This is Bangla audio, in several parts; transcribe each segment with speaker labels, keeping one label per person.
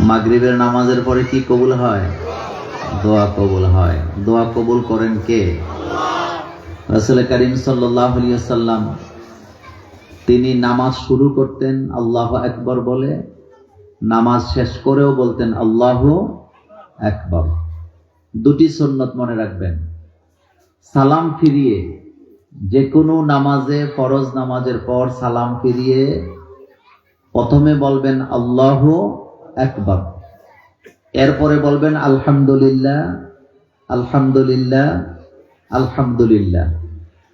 Speaker 1: মাগরিবের নামাজের পরে কি কবুল হয়? দোয়া কবুল হয়। দোয়া কবুল করেন কে? রাসূল করিম সাল্লাল্লাহু আলাইহি ওয়াসাল্লাম তিনি নামাজ শুরু করতেন আল্লাহু আকবার বলে, নামাজ শেষ করেও বলতেন আল্লাহু আকবার। দুটি সুন্নত মনে রাখবেন। সালাম ফিরিয়ে, যে কোনো নামাজে, ফরজ নামাজের পর সালাম ফিরিয়ে প্রথমে বলবেন আল্লাহু আকবার, এরপরে বলবেন আলহামদুলিল্লাহ আলহামদুলিল্লাহ আলহামদুলিল্লাহ,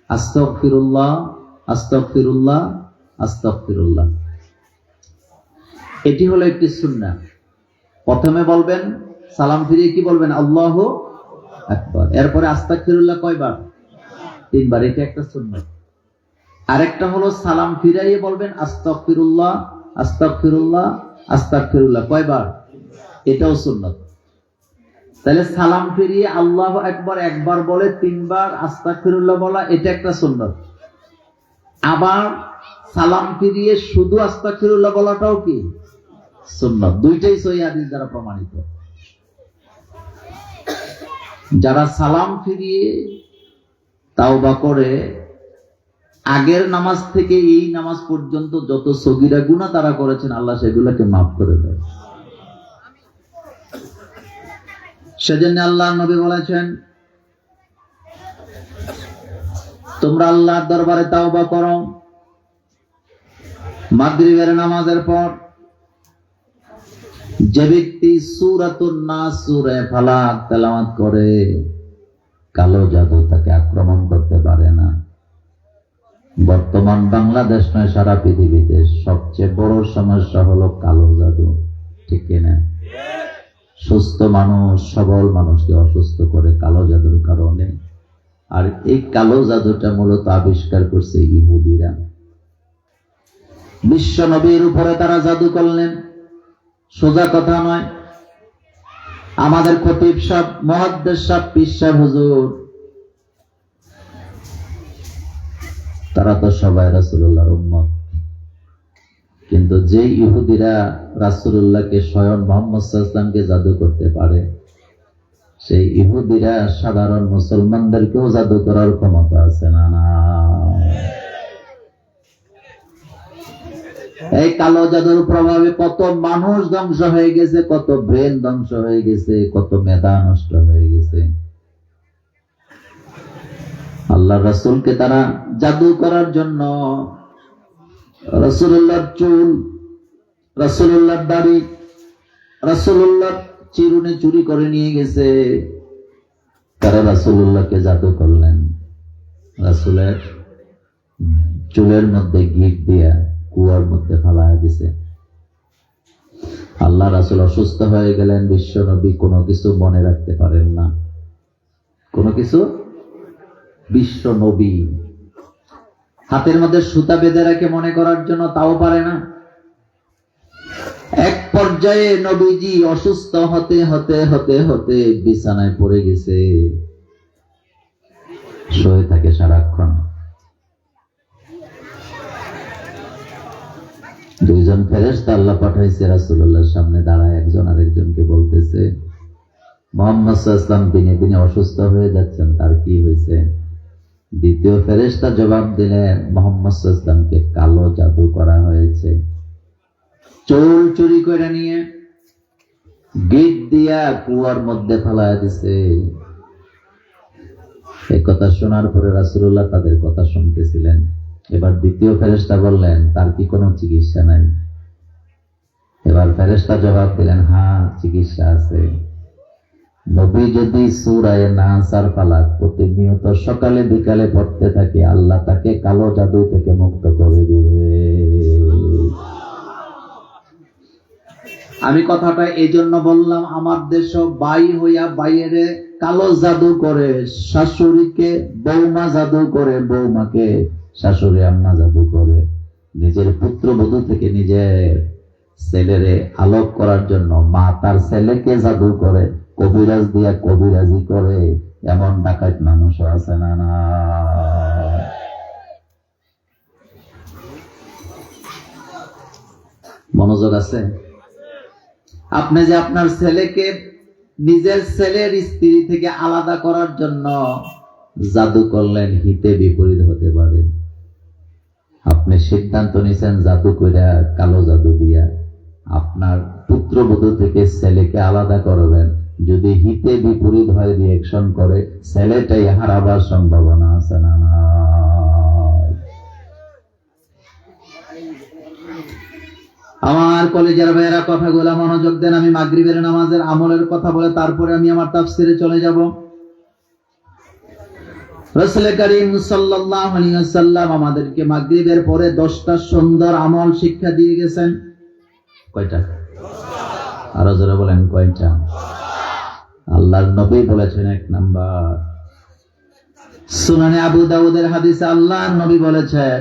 Speaker 1: আস্তাগফিরুল্লাহ আস্তাগফিরুল্লাহ আস্তাগফিরুল্লাহ। এটি হলো একটি সুন্নাহ। প্রথমে বলবেন, সালাম ফিরিয়ে কি বলবেন? আল্লাহু আকবার। এরপরে আস্তাগফিরুল্লাহ কয়বার? 3 বার। এটা একটা সুন্নাহ। আরেকটা হলো সালাম ফিরাইয়ে বলবেন আস্তাগফিরুল্লাহ আস্তাগফিরুল্লাহ আস্তাগফিরুল্লাহ। কয়বার? এটাও সুন্নাত। তাহলে সালাম ফিরিয়ে আল্লাহু আকবার একবার বলে 3 বার আস্তাগফিরুল্লাহ বলা, এটা একটা সুন্নাত। আবার সালাম ফিরিয়ে শুধু আস্তাগফিরুল্লাহ বলাটাও কি সুন্নাত। দুইটাই সহিহ হাদিস দ্বারা প্রমাণিত। যারা সালাম ফিরিয়ে তাওবা করে আগের নামাজ থেকে এই নামাজ পর্যন্ত যত সগীরা গুনাহ তারা করেছেন, আল্লাহ সেগুলোকে মাফ করে দেয়। সেজন্য আল্লাহ নবী বলেছেন, তোমরা আল্লাহর দরবারে তাওবা করো মাগরিবের নামাজের পর। যে ব্যক্তি সূরাতুন নাস, সূরা ফালাক তেলাওয়াত করে, কালো জাদু তাকে আক্রমণ করতে পারে না। বর্তমান বাংলাদেশ নয়, সারা পৃথিবীতে সবচেয়ে বড় সমস্যা হলো কালো জাদু। ঠিক কিনা? সুস্থ মানুষ, সবল মানুষকে অসুস্থ করে কালো জাদুর কারণে। আর এই কালো জাদুটা মূলত আবিষ্কার করছে ইহুদিরা। বিশ্ব নবীর উপরে তারা জাদু করলেন, সোজা কথা নয়। আমাদের খতিব সাহেব, মুহাদ্দিস সাহেব, পীর সাহেব হুজুর, তারা তো সবাই রাসূলুল্লাহর উম্মত। কিন্তু যে ইহুদিরা রাসূলুল্লাহকে, স্বয়ং মুহাম্মদ সাল্লাল্লাহু আলাইহি ওয়াসাল্লামকে জাদু করতে পারে, সেই ইহুদিরা সাধারণ মুসলমানদেরকেও জাদু করার ক্ষমতা আছে না? না। এই কালো জাদুর প্রভাবে কত মানুষ ধ্বংস হয়ে গেছে, কত ব্রেন ধ্বংস হয়ে গেছে, কত মেধা নষ্ট হয়ে গেছে। আল্লাহ রাসূলকে তারা জাদু করার জন্য রাসূলুল্লাহর চুল, রাসূলুল্লাহর দাড়ি, রাসূলুল্লাহর চিরুনি চুরি করে নিয়ে গেছে। তারা রাসূলুল্লাহকে জাদু করলেন। রাসূলের চুলের মধ্যে গিট দিয়া কুয়ার মধ্যে ফালায়া দিছে। আল্লাহ রাসূল অসুস্থ হয়ে গেলেন। বিশ্ব নবী কোনো কিছু মনে রাখতে পারেন না, কোনো কিছু। বিশ্ব নবী হাতের মধ্যে সুতা বেঁধে রাখে মনে করার জন্য, তাও পারে না। এক পর্যায়ে নবীজি অসুস্থ হতে হতে হতে হতে বিছানায় পড়ে গেছে, শুয়ে থাকে সারাক্ষণ। দুইজন ফেরেশতা আল্লাহ পাঠাইছে রাসূলুল্লাহর সামনে দাঁড়ায়, একজন আরেকজনকে বলতেছে, মুহাম্মদ সাল্লাল্লাহু আলাইহি ওয়াসাল্লাম দিনে দিনে অসুস্থ হয়ে যাচ্ছেন, তার কি হয়েছে? দ্বিতীয় ফেরেশতা জবাব দিলেন, মুহাম্মদ সাল্লাল্লাহু আলাইহি ওয়াসাল্লামকে কালো জাদু করা হয়েছে। চুল চুরি করে নিয়ে গিট দিয়া কুয়ার মধ্যে ফালায়া দিছে। এই কথা শোনার পরে রাসূলুল্লাহ তাদের কথা শুনতেছিলেন। এবার দ্বিতীয় ফেরেশতা বললেন, তার কি কোনো চিকিৎসা নাই? এবার ফেরেশতা জবাব দিলেন, হ্যাঁ, চিকিৎসা আছে। নবী যদি সূরা নাস আর ফালাক প্রতিনিয়ত সকালে বিকালে পড়তে থাকে, আল্লাহ তাকে কালো জাদু থেকে মুক্ত করে দিবে। আমি কথাটা এই জন্য বললাম, আমার দেশ বাই হইয়া বাইরে কালো জাদু করে, শাশুড়িকে বৌমা জাদু করে, বৌমাকে শাশুড়ি আম্মা জাদু করে, নিজের পুত্রবধূ থেকে নিজের ছেলেরে আলোক করার জন্য মা তার ছেলেকে জাদু করে, কবিরাজ দিয়া কবিরাজি করে। এমন ডাকাত মানুষ আছে না? না। মনোযোগ আছে? আপনি যে আপনার ছেলেকে নিজের ছেলের স্ত্রী থেকে আলাদা করার জন্য জাদু করলেন, হিতে বিপরীত হতে পারে। আপনি সিদ্ধান্ত নিয়েছেন জাদু কইরা, কালো জাদু দিয়া আপনার পুত্রবধূ থেকে ছেলেকে আলাদা করবেন। যদি হিতে বিপরীত হয়, রিয়েকশন করে, ছেলেটাই হারাবার সম্ভাবনা আছে না? না। আমার কলেজের ভাইয়েরা কথাগুলো মনোযোগ দেন। আমি মাগরিবের নামাজের আমলের কথা বলে তারপরে আমি আমার তাফসিরে চলে যাব। রাসূল করিম সাল্লাল্লাহু আলাইহি ওয়াসাল্লাম আমাদেরকে মাগরিবের পরে 10টা সুন্দর আমল শিক্ষা দিয়ে গেছেন। কয়টা? আরো জোরে বলেন, কয়টা? আল্লাহর নবী বলেছেন, 1 নাম্বার, সুনানে আবু দাউদের হাদিসে আল্লাহর নবী বলেছেন,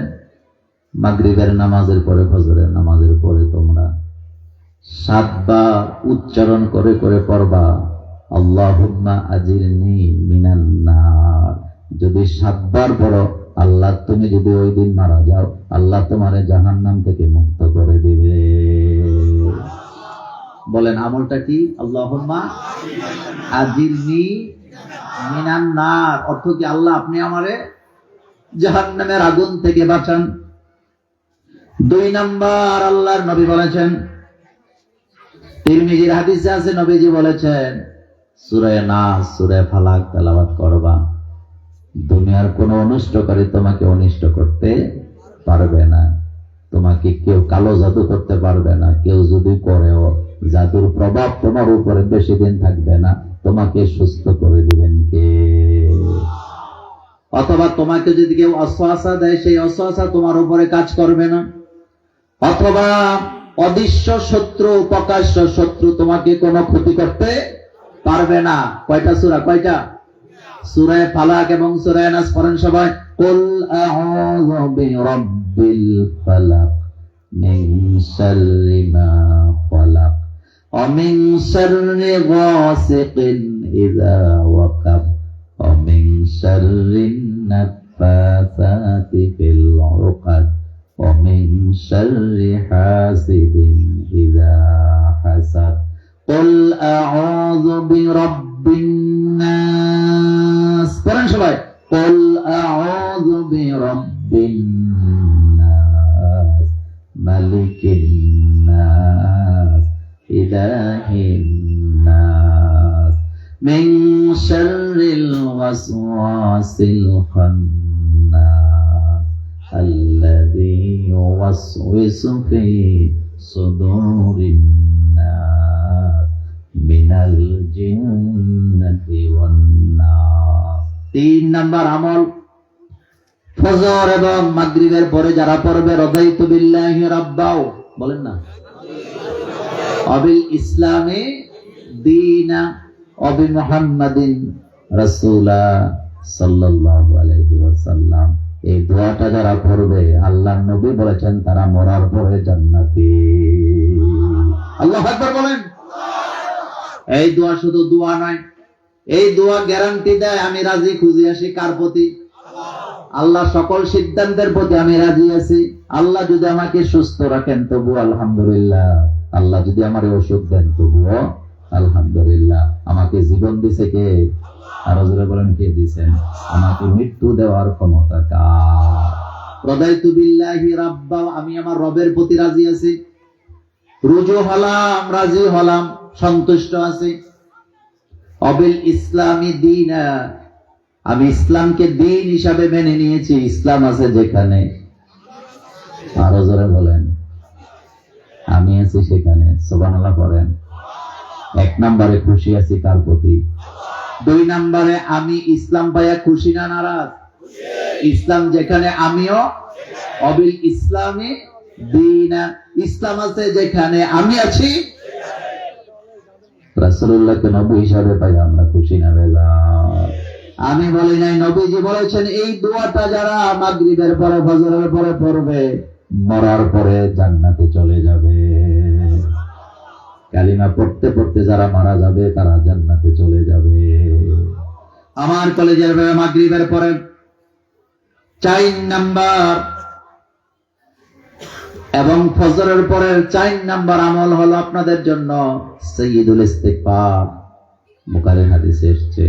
Speaker 1: মাগরিবের নামাজের পরে, ফজরের নামাজের পরে তোমরা 7 বার উচ্চারণ করে করে পড়বা, আল্লাহুম্মা আজিরনি মিনান নার। যদি 7 বার পড়ো, আল্লাহ, তুমি যদি ওই দিন মারা যাও, আল্লাহ তোমারে জাহান্নাম থেকে মুক্ত করে দিবে। বলেন আমলটা কি? আল্লাহুম্মা আজিরনি মিনান নার। অর্থ কি? আল্লাহ, আপনি আমারে জাহান্নামের আগুন থেকে বাঁচান। 2 নাম্বার, আল্লাহর নবী বলেছেন, তিরমিজির হাদিসে আছে, নবীজি বলেছেন, সূরা নাস, সূরা ফালাক তেলাওয়াত করবা। দুনিয়ার কোন অনিষ্টকারী তোমাকে অনিষ্ট করতে পারবে না। তোমাকে কেউ কালো জাদু করতে পারবে না। কেউ যদি করেও, জাদুর প্রভাব তোমার উপরে বেশি দিন থাকবে না। তোমাকে সুস্থ করে দিবেন কে? অথবা তোমাকে যদি কেউ অসওয়াসা দেয়, সেই অসওয়াসা তোমার উপরে কাজ করবে না। অথবা অদৃশ্য শত্রু, প্রকাশ্য শত্রু তোমাকে কোনো ক্ষতি করতে পারবে না। কয়টা সূরা? কয়টা? সূরা ফালাক এবং সূরা নাস পড়েন সবাই। কুল আউযু বিরাব্বিল ফালাক মিন শাররি মা খালাক ওয়া মিন শাররি গাসিকিন ইযা ওয়াকাব ওয়া মিন শাররিন নাফাসাতি ফিল উকাদ ওয়া মিন শাররি হাসিদিন ইযা হাসাদ। কুল আউযু বিরাব্বিন নাস পড়েন সবাই। কুল আউযু বিরাব্বিন নাস মালিকিন নাস ইলাহিন নাস মিন শাররিল ওয়াসওয়াসিল খান্নাস আল্লাযী ইউওয়াসওয়িসু ফি সুদুরিন নাস মিনাল জিন্নাতি ওয়ান নাস। 3 নাম্বার আমল, ফজর এবং মাগরিবের পরে যারা পড়বে, রাদাইতু বিল্লাহি রাব্বাও, বলেন না, অবিল ইসলামে দীনা অবি মুহাম্মাদিন রাসূলা সাল্লাল্লাহু আলাইহি ওয়াসাল্লাম। এই দোয়াটা যারা পড়বে, আল্লাহর নবী বলেছেন, তারা মরার পরে জান্নাতি। আল্লাহু আকবার বলেন। এই দোয়া শুধু দোয়া নয়, এই দোয়া গ্যারান্টি দেয়, আমি রাজি খুশি আছি কার প্রতি? আল্লাহ সকল সিদ্ধান্তের প্রতি আমি রাজি আছি। আল্লাহ যদি আমাকে সুস্থ রাখেন তবু আলহামদুলিল্লাহ, আল্লাহ যদি আমার অসুখ দেন তবুও আলহামদুলিল্লাহ। আমাকে জীবন দিছে কে? আরো জোরে বলেন, কে দিছেন? আমাকে মৃত্যু দেওয়ার ক্ষমতা কার? রাদাইতু বিল্লাহি রাব্বা, আমি আমার রবের প্রতি রাজি আছি, রুজু হলাম, রাজি হলাম, সন্তুষ্ট আছি। অবিল ইসলামি দীনা, আমি ইসলামকে দিন হিসাবে মেনে নিয়েছি। ইসলাম আছে যেখানে, আরো জোরে বলেন, আমি আছি সেখানে। সুবহানাল্লাহ পড়েন। 1 নম্বরে খুশি আছি কার প্রতি? 2 নম্বরে আমি ইসলাম পাইয়া খুশি না নারাজ? ইসলাম যেখানে, আমিও। অবিল ইসলামি দীনা, ইসলাম আছে যেখানে, আমি আছি। রাসূলুল্লাহকে নবী হিসাবে পাই আমরা খুশি না বেজার? আমি বলি নাই, নবীজি বলেছেন, এই দোয়াটা যারা মাগরিবের পরে, ফজরের পরে পড়বে, মরার পরে জান্নাতে চলে যাবে। কালিমা পড়তে পড়তে যারা মারা যাবে, তারা জান্নাতে চলে যাবে। আমার কলেজের মাগরিবের পরে 4 নাম্বার, এবং ফজরের পরের 4 নাম্বার আমল হলো আপনাদের জন্য সাইয়্যিদুল ইস্তিগফার। বুখারী হাদিসে এসেছে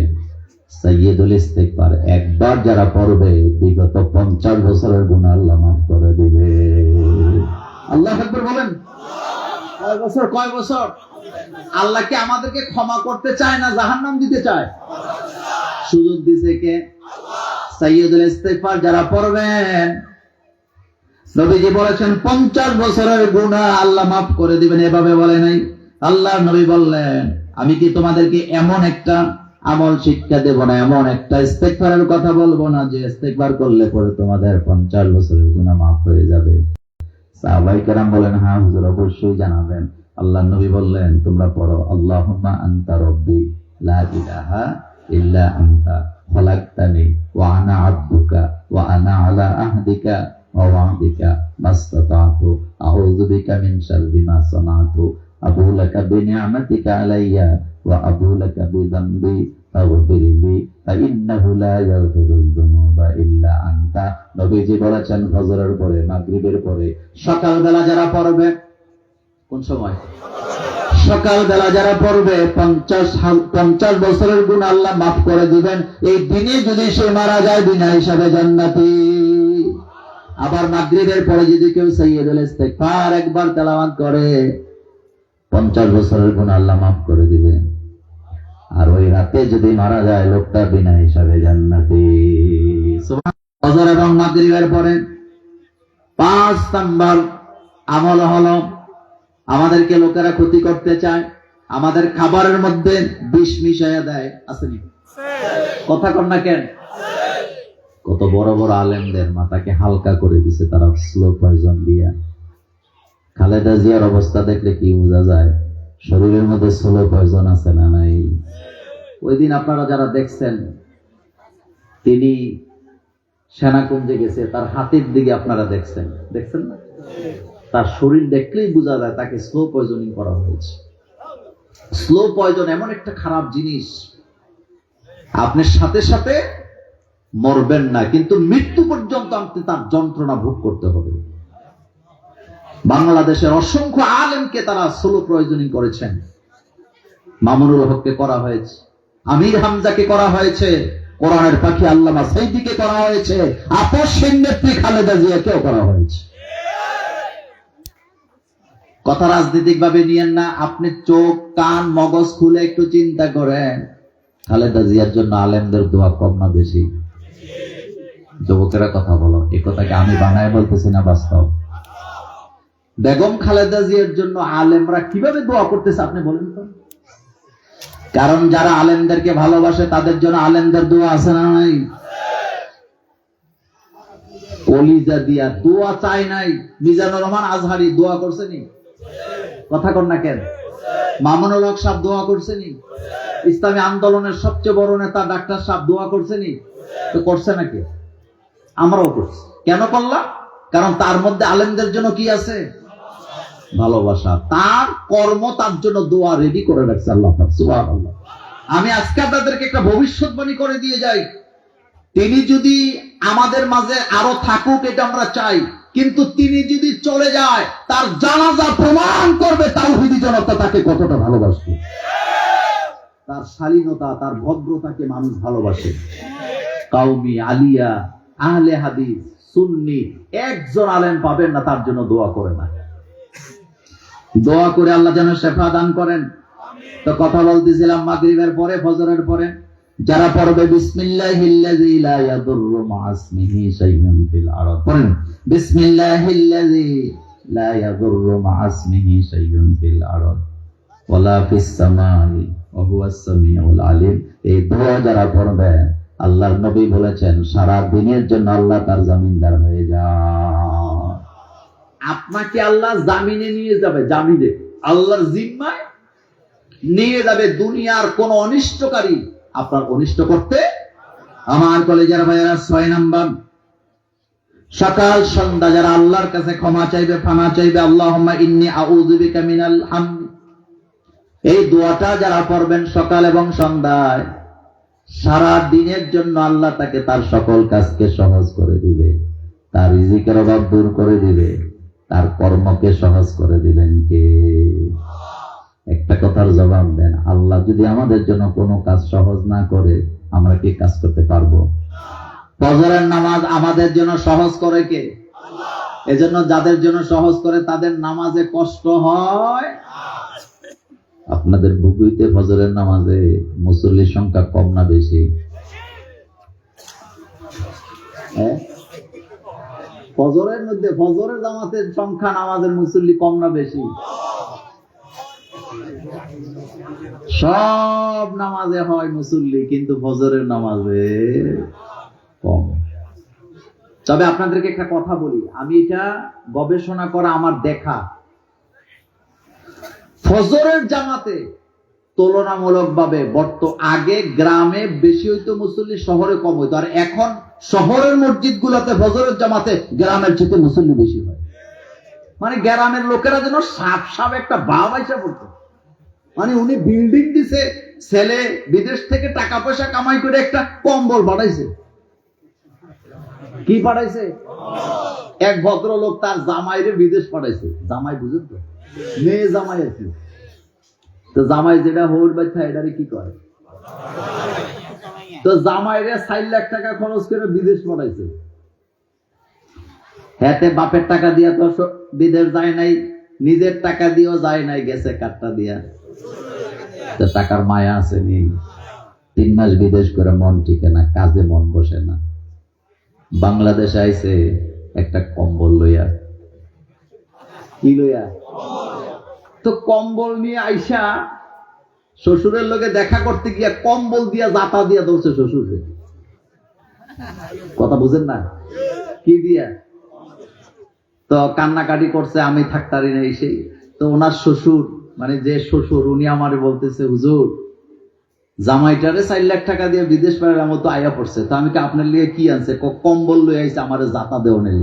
Speaker 1: সাইয়্যিদুল ইস্তিগফার একবার যারা পড়বে বিগত 50 বছরের গুনাহ আল্লাহ মাফ করে দিবে। আল্লাহু আকবার বলেন। কয় বছর? আল্লাহ কি আমাদেরকে ক্ষমা করতে চায় না জাহান্নাম দিতে চায়? সুযোগ দিছে কে? সাইয়্যিদুল ইস্তিগফার যারা পড়বেন, নবীজি বলেছেন 50 বছরের গুনাহ আল্লাহ মাফ করে দিবেন। এভাবে বলে নাই, আল্লাহর নবী বললেন আমি কি তোমাদেরকে এমন একটা আমল শিক্ষা দেব না, এমন একটা ইস্তিগফারের কথা বলবো না যে ইস্তিগফার করলে পরে তোমাদের 50 বছরের গুনাহ মাফ হয়ে যাবে? সাহাবায়ে কেরাম বলেন হ্যাঁ হুজুর অবশ্যই জানাবেন। আল্লাহর নবী বললেন তোমরা পড়ো আল্লাহুম্মা আনতা রাব্বি লা ইলাহা ইল্লা আনতা খালাকতানি ওয়া আনা আবদুকা ওয়া আনা আলা আহদিকা ওয়া ওয়া'দিকা মাসতাতা'তু আউযু বিকা মিন শাররি মা সানা'তু আবু লাকা বিনি'মাতিকা আলাইয়া ওয়া আবু লাকা বিযামবি ফাগফিরলি ফাইন্নাহু লা ইয়াগফিরুয যুনুবা ইল্লা আনতা। নবীজি বলেছেন ফজরের পরে, মাগরিবের পরে, সকালবেলা যারা পড়বে, কোন সময়? সকালবেলা যারা পড়বে 50 বছরের গুনাহ আল্লাহ মাফ করে দিবেন। এই দিনে যদি সে মারা যায় বিনা হিসাবে জান্নাতি। আবার মাগরিবের পরে যদি কেউ সাইয়্যিদুল ইস্তিগফার একবার তেলাওয়াত করে 50 বছরের গুনাহ আল্লাহ মাফ করে দিবেন। আর ওই রাতে যদি মারা যায় লোকটা বিনা হিসাবে জান্নাতি। সুবহানাল্লাহ। ফজর এবং মাগরিবের পরে 5 নাম্বার আমল হলো আমাদেরকে লোকেরা ক্ষতি করতে চায়, আমাদের খাবারের মধ্যে বিষ মিশাইয়া দেয়। আসেনি? কথা কন না কেন? কত বড় বড় আলেমদের মাথাকে হালকা করে দিছে তারা স্লো পয়জন দিয়া। খালেদা জিয়ার অবস্থা দেখলে কি বোঝা যায় শরীরের মধ্যে স্লো পয়জন আছে না নাই? ওই দিন আপনারা যারা দেখছেন তিনি সেনাকুঞ্জে গেছে, তার হাতের দিকে আপনারা দেখছেন না? তার শরীর দেখলেই বোঝা যায় তাকে স্লো পয়জনিং করা হয়েছে। স্লো পয়জন এমন একটা খারাপ জিনিস, আপনি সাথে সাথে মরবেন না, কিন্তু মৃত্যু পর্যন্ত আপনি তার যন্ত্রণা ভোগ করতে হবে। বাংলাদেশের অসংখ্য আলেমকে তারা স্লো পয়জনিং করেছেন। মামুনুল হককে করা হয়েছে, আমির হামজাকে করা হয়েছে, কোরআনের পাখি আল্লামা সাইদিকে করা হয়েছে, আপসহীন নেত্রী খালেদা জিয়াকেও করা হয়েছে। কথা রাজনৈতিক ভাবে নিয়েন না, আপনি চোখ কান মগজ খুলে একটু চিন্তা করেন খালেদা জিয়ার জন্য আলেমদের দোয়া কম না বেশি? যুবকেরা কথা বলো, এই কথাকে আমি বানায় বলতেছি না, বাস্তব। বেগম খালেদা জিয়ার জন্য আলেমরা কিভাবে দোয়া করতেছে আপনি বলেন তো? কারণ যারা আলেমদেরকে ভালোবাসে তাদের জন্য আলেমদের দোয়া আছে না নাই? কলিজা দিয়া দোয়া চাই নাই। মিজানুর রহমান আজহারি দোয়া করছেনি? কথা কন না কেন? মামুনুল হক সাহেব দোয়া করছেনি? ইসলামী আন্দোলনের সবচেয়ে বড় নেতা ডাক্তার সাহেব দোয়া করছেনি? তো করছে নাকি? আমরাও করছি। কেন করলাম? কারণ তার মধ্যে আলেমদের জন্য কি আছে? ভালোবাসা। তার কর্ম তার জন্য দোয়া রেডি করে রাখছে আল্লাহ পাক। সুবহানাল্লাহ। আমি আজকে আপনাদেরকে একটা ভবিষ্যৎবাণী করে দিয়ে যাই, তিনি যদি আমাদের মাঝে আরো থাকুক এটা আমরা চাই, কিন্তু তিনি যদি চলে যায় তার জানাজা প্রমাণ করবে তাওহীদি জনতা তাকে কতটা ভালোবাসে। তার শালীনতা, তার ভদ্রতাকে মানুষ ভালোবাসে। কাউমি, আলিয়া, আহলে হাদিস, সুন্নি একজন আলেম পাবেন না তার জন্য দোয়া করে না। দোয়া করে আল্লাহ যেন শেফা দান করেন। তো কথা বলতেছিলাম মাগরিবের পরে, ফজরের পরে যারা পড়বে বিসমিল্লাহিল্লাযী লা ইয়াদুররু মা ইসমিহি শাইউন ফিল আরদ, পড়েন বিসমিল্লাহিল্লাযী লা ইয়াদুররু মা ইসমিহি শাইউন ফিল আরদ ওয়ালা ফিস সামাই ওয়া হুয়াস সামিউল আলিম। এই দোয়া যারা পড়বে আল্লাহর নবী বলেছেন সারা দিনের জন্য আল্লাহ তার জামিনদার হয়ে যায়। আপনাকে আল্লাহ জামিনে নিয়ে যাবে, জামিনে আল্লাহর জিম্মায় নিয়ে যাবে। দুনিয়ার কোন অনিষ্টকারী আপনার অনিষ্ট করতে। আমার কলেজের ভাইয়েরা 6 নাম্বার, সকাল সন্ধ্যা যারা আল্লাহর কাছে ক্ষমা চাইবে, ফানা চাইবে, আল্লাহুম্মা ইন্নী আউযু বিকা মিনাল হাম, এই দোয়াটা যারা পড়বেন সকাল এবং সন্ধ্যায়, সারা দিনের জন্য আল্লাহ তাকে তার সকল কাজকে সহজ করে দিবে, তার রিজিকের অভাব দূর করে দিবে, তার কর্মকে সহজ করে দিবেন কে? একটা কথার জবাব দেন, আল্লাহ যদি আমাদের জন্য কোনো কাজ সহজ না করে আমরা কি কাজ করতে পারবো? ফজরের নামাজ আমাদের জন্য সহজ করে কে? এজন্য যাদের জন্য সহজ করে তাদের নামাজে কষ্ট হয়। আপনাদের বুকুইতে ফজরের নামাজে মুসল্লির সংখ্যা কম না বেশি? ফজরের মধ্যে ফজরের জামাতের সংখ্যা নামাজের মুসল্লি কম না বেশি? সব নামাজে হয় মুসল্লি, কিন্তু ফজরের নামাজে কম। তবে আপনাদেরকে একটা কথা বলি, আমি এটা গবেষণা করা আমার দেখা, ফজরের জামাতে তুলনামূলকভাবে আগে গ্রামে বেশি হইতো মুসল্লি, শহরে কম হইতো। আর এখন শহরের মসজিদ গুলোতে ফজরের জামাতে গ্রামের চেয়ে মুসল্লি বেশি হয়। মানে গ্রামের লোকেরা যেন সাপ সাপ একটা ভাব আইসা পড়তো। মানে উনি বিল্ডিং দিছে, ছেলে বিদেশ থেকে টাকা পয়সা কামাই করে একটা কম্বল পাঠাইছে। কি পাঠাইছে? এক ভদ্রলোক তার জামাইরে বিদেশ পাঠাইছে। জামাই বুঝেন তো, মেয়ে জামাই আছে। তো জামাই যেটা হোর বাচ্চা এটারে কি করে? তো জামাইরে 4 লাখ টাকা খরচ করে বিদেশ পাঠাইছে। হাতে বাপের টাকা দিয়া তো বিদেশ যায় নাই, নিজের টাকা দিয়েও যায় নাই, গেছে কাটটা দিয়া। তো টাকার মায়া আছে নি? 3 মাস বিদেশ করে মন টিকে না, কাজে মন বসে না। বাংলাদেশে আইছে একটা কম্বল লইয়া। কি লইয়া? তো কম্বল নিয়ে আইসা শ্বশুরের লগে দেখা করতে গিয়া কম্বল দিয়া জাতা দিয়া ধরছে শ্বশুরে। কথা বুঝেন না? কি দিয়া? তো কান্নাকাটি করছে, আমি থাকতারি না এসে। তো ওনার শ্বশুর, মানে যে শ্বশুর, উনি আমারে বলতেছে, হুজুর জামাইটারে 4 লাখ টাকা দিয়ে বিদেশ পাঠালাম, তো আয়া পড়ছে। তো আমি কি আপনার লিগে কি আনছে? কম্বল লই আইছে, আমারে জাতা দেও নেই।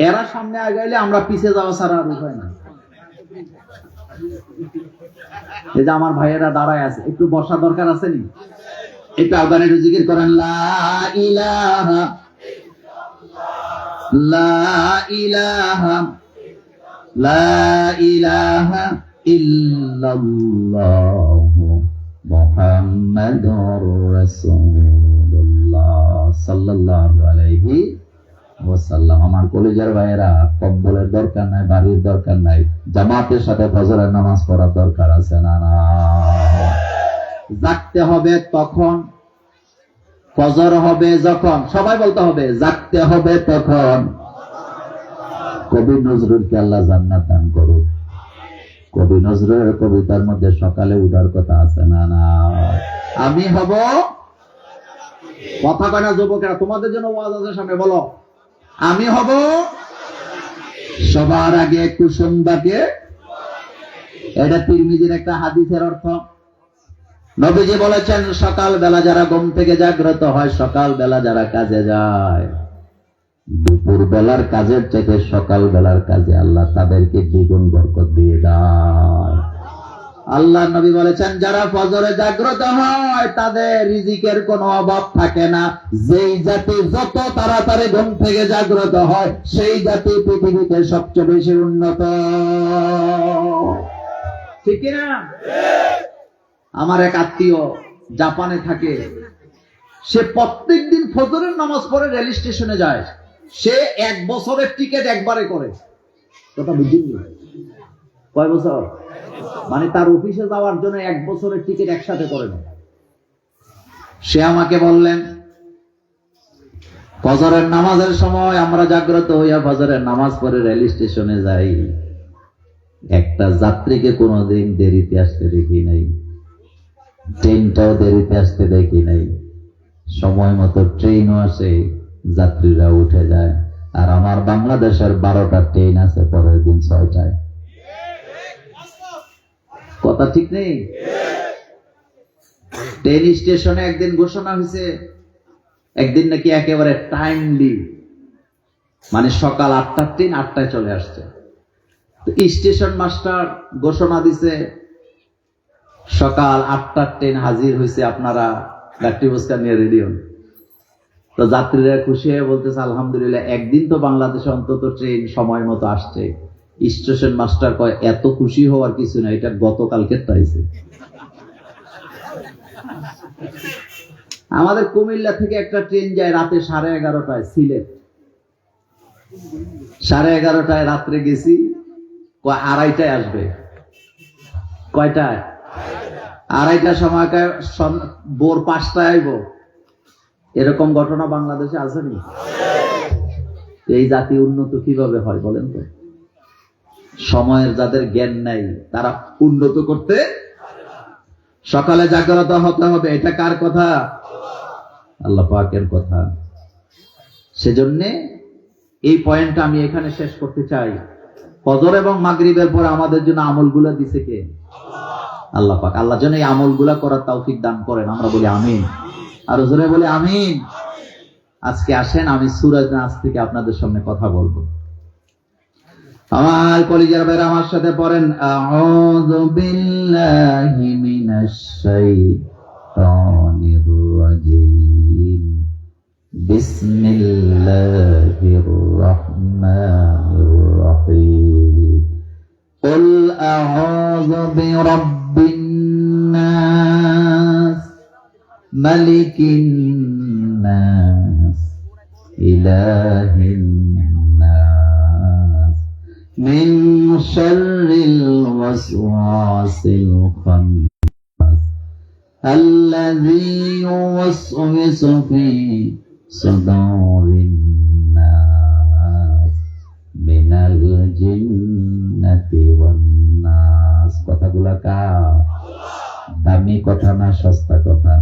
Speaker 1: এরা সামনে আগাইলে আমরা পিছে যাওয়া ছাড়া আর উপায় না। এই যে আমার ভাইয়েরা দাঁড়ায় আছে, একটু বসা দরকার আছে নি? একটু আওগানে জিকির করেন, লা ইলাহা লা ইলাহা লা ইলাহা ইল্লাল্লাহু মুহাম্মাদুর রাসূলুল্লাহ সাল্লাল্লাহু আলাইহি ওয়াসাল্লাম। আমার কলেজের ভাইয়েরা, কম্বলের দরকার নাই, বাড়ির দরকার নাই, জামাতের সাথে ফজরের নামাজ পড়ার দরকার আছে না? না, জাগতে হবে তখন, ফজর হবে যখন। সবাই বলতে হবে, জাগতে হবে তখন। কবি নজরুলকে আল্লাহ জান্নাত দান করুক। কবি নজরুলের কবিতার মধ্যে সকালে উঠার কথা আছে না? না, আমি হব, কথা কয় না যুবকেরা, তোমাদের জন্য ওয়াজ আছে সামনে, বলো আমি হব সবার আগে কুসুমবাকে। এটা তিরমিজির একটা হাদিসের অর্থ। নবীজি বলেছেন, সকাল বেলা যারা ঘুম থেকে জাগ্রত হয়, সকাল বেলা যারা কাজে যায়, দুপুর বেলার কাজের থেকে সকাল বেলার কাজে আল্লাহ তাদেরকে দ্বিগুণ বরকত দিয়ে দেয়। আল্লাহ নবী বলেছেন, যারা ফজরে জাগ্রত হয় তাদের রিজিকের কোনো অভাব থাকে না। যেই জাতি যত তাড়াতাড়ি ঘুম থেকে জাগ্রত হয়, সেই জাতি পৃথিবীতে সবচেয়ে বেশি উন্নত। ঠিক কিনা? আমার এক আত্মীয় জাপানে থাকে, সে প্রত্যেকদিন ফজরের নামাজ পড়ে রেল স্টেশনে যায়। সে 1 বছরের টিকিট একবারে করে। কথা বুঝিনি? কয় বছর? মানে তার অফিসে যাওয়ার জন্য 1 বছরের টিকিট একসাথে করে নেয়। সে আমাকে বললেন, ফজরের নামাজের সময় আমরা জাগ্রত হইয়া ফজরের নামাজ পড়ে রেল স্টেশনে যাই, একটা যাত্রীকে কোনোদিন দেরিতে আসতে দেখি নাই, ট্রেনটাও দেরিতে আসতে দেখি নাই। সময় মতো ট্রেনও আসে, যাত্রীরা উঠে যায়। আর আমার বাংলাদেশের 12টা ট্রেন আছে পরের দিন 6টায়। কথা ঠিক নেই? ট্রেন স্টেশনে একদিন ঘোষণা হয়েছে, একদিন নাকি একেবারে টাইমলি, মানে সকাল 8টার ট্রেন 8টায় চলে আসছে। তো স্টেশন মাস্টার ঘোষণা দিছে, সকাল 8টার ট্রেন হাজির হয়েছে, আপনারা গাড়ি বস্তা নিয়ে রেডি হন। তো যাত্রীরা খুশি হয়ে বলতেছে আলহামদুলিল্লাহ, একদিন তো বাংলাদেশে অন্তত ট্রেন সময় মতো আসছে। স্টেশন মাস্টার কয় এত খুশি হওয়ার কিছু না, এটা গতকালকে তাইছে। আমাদের কুমিল্লা থেকে একটা ট্রেন যায় রাতে 11:30টায় সিলেট। 11:30টায় রাত্রে গেছি, 2:30টায় আসবে। কয়টায়? 2:30টার সময় ভোর 5টায় আইব। এরকম ঘটনা বাংলাদেশে আসেনি? এই জাতি উন্নত কিভাবে হয় বলেন তো? সময়ের যাদের জ্ঞান নাই তারা উন্নত করতে। সকালে জাগ্রত হতে হবে, এটা কার কথা? আল্লাহ পাকের কথা। সেজন্যে এই পয়েন্টটা আমি এখানে শেষ করতে চাই। ফজর এবং মাগরিবের পরে আমাদের জন্য আমলগুলো দিছে কে? আল্লাহ পাক। আল্লাহ যেন এই আমলগুলা করার তৌফিক দান করেন, আমরা বলি আমিন। আর জোরে বলি আমিন। আজকে আসেন আমি সূরা নাস থেকে আপনাদের সামনে কথা বলবো। আমার কলিজার ভাইরা আমার সাথে পড়েন, আউযু বিল্লাহি মিনাশ শাইতানির রাজীম, বিসমিল্লাহির রাহমানির রাহিম। কুল আউযু বিরাব্বিন নাস, মালিকিন নাস, ইলাহিন নাস, মিন শাররিল ওয়াসওয়াসিল খান্নাস, আল্লাযী ইউওয়াসওয়িসু ফি সুদুরিন নাস, মিনাল জিন্নাতি ওয়ান নাস। কথাগুলা কার? দামি কথা না সস্তা কথা?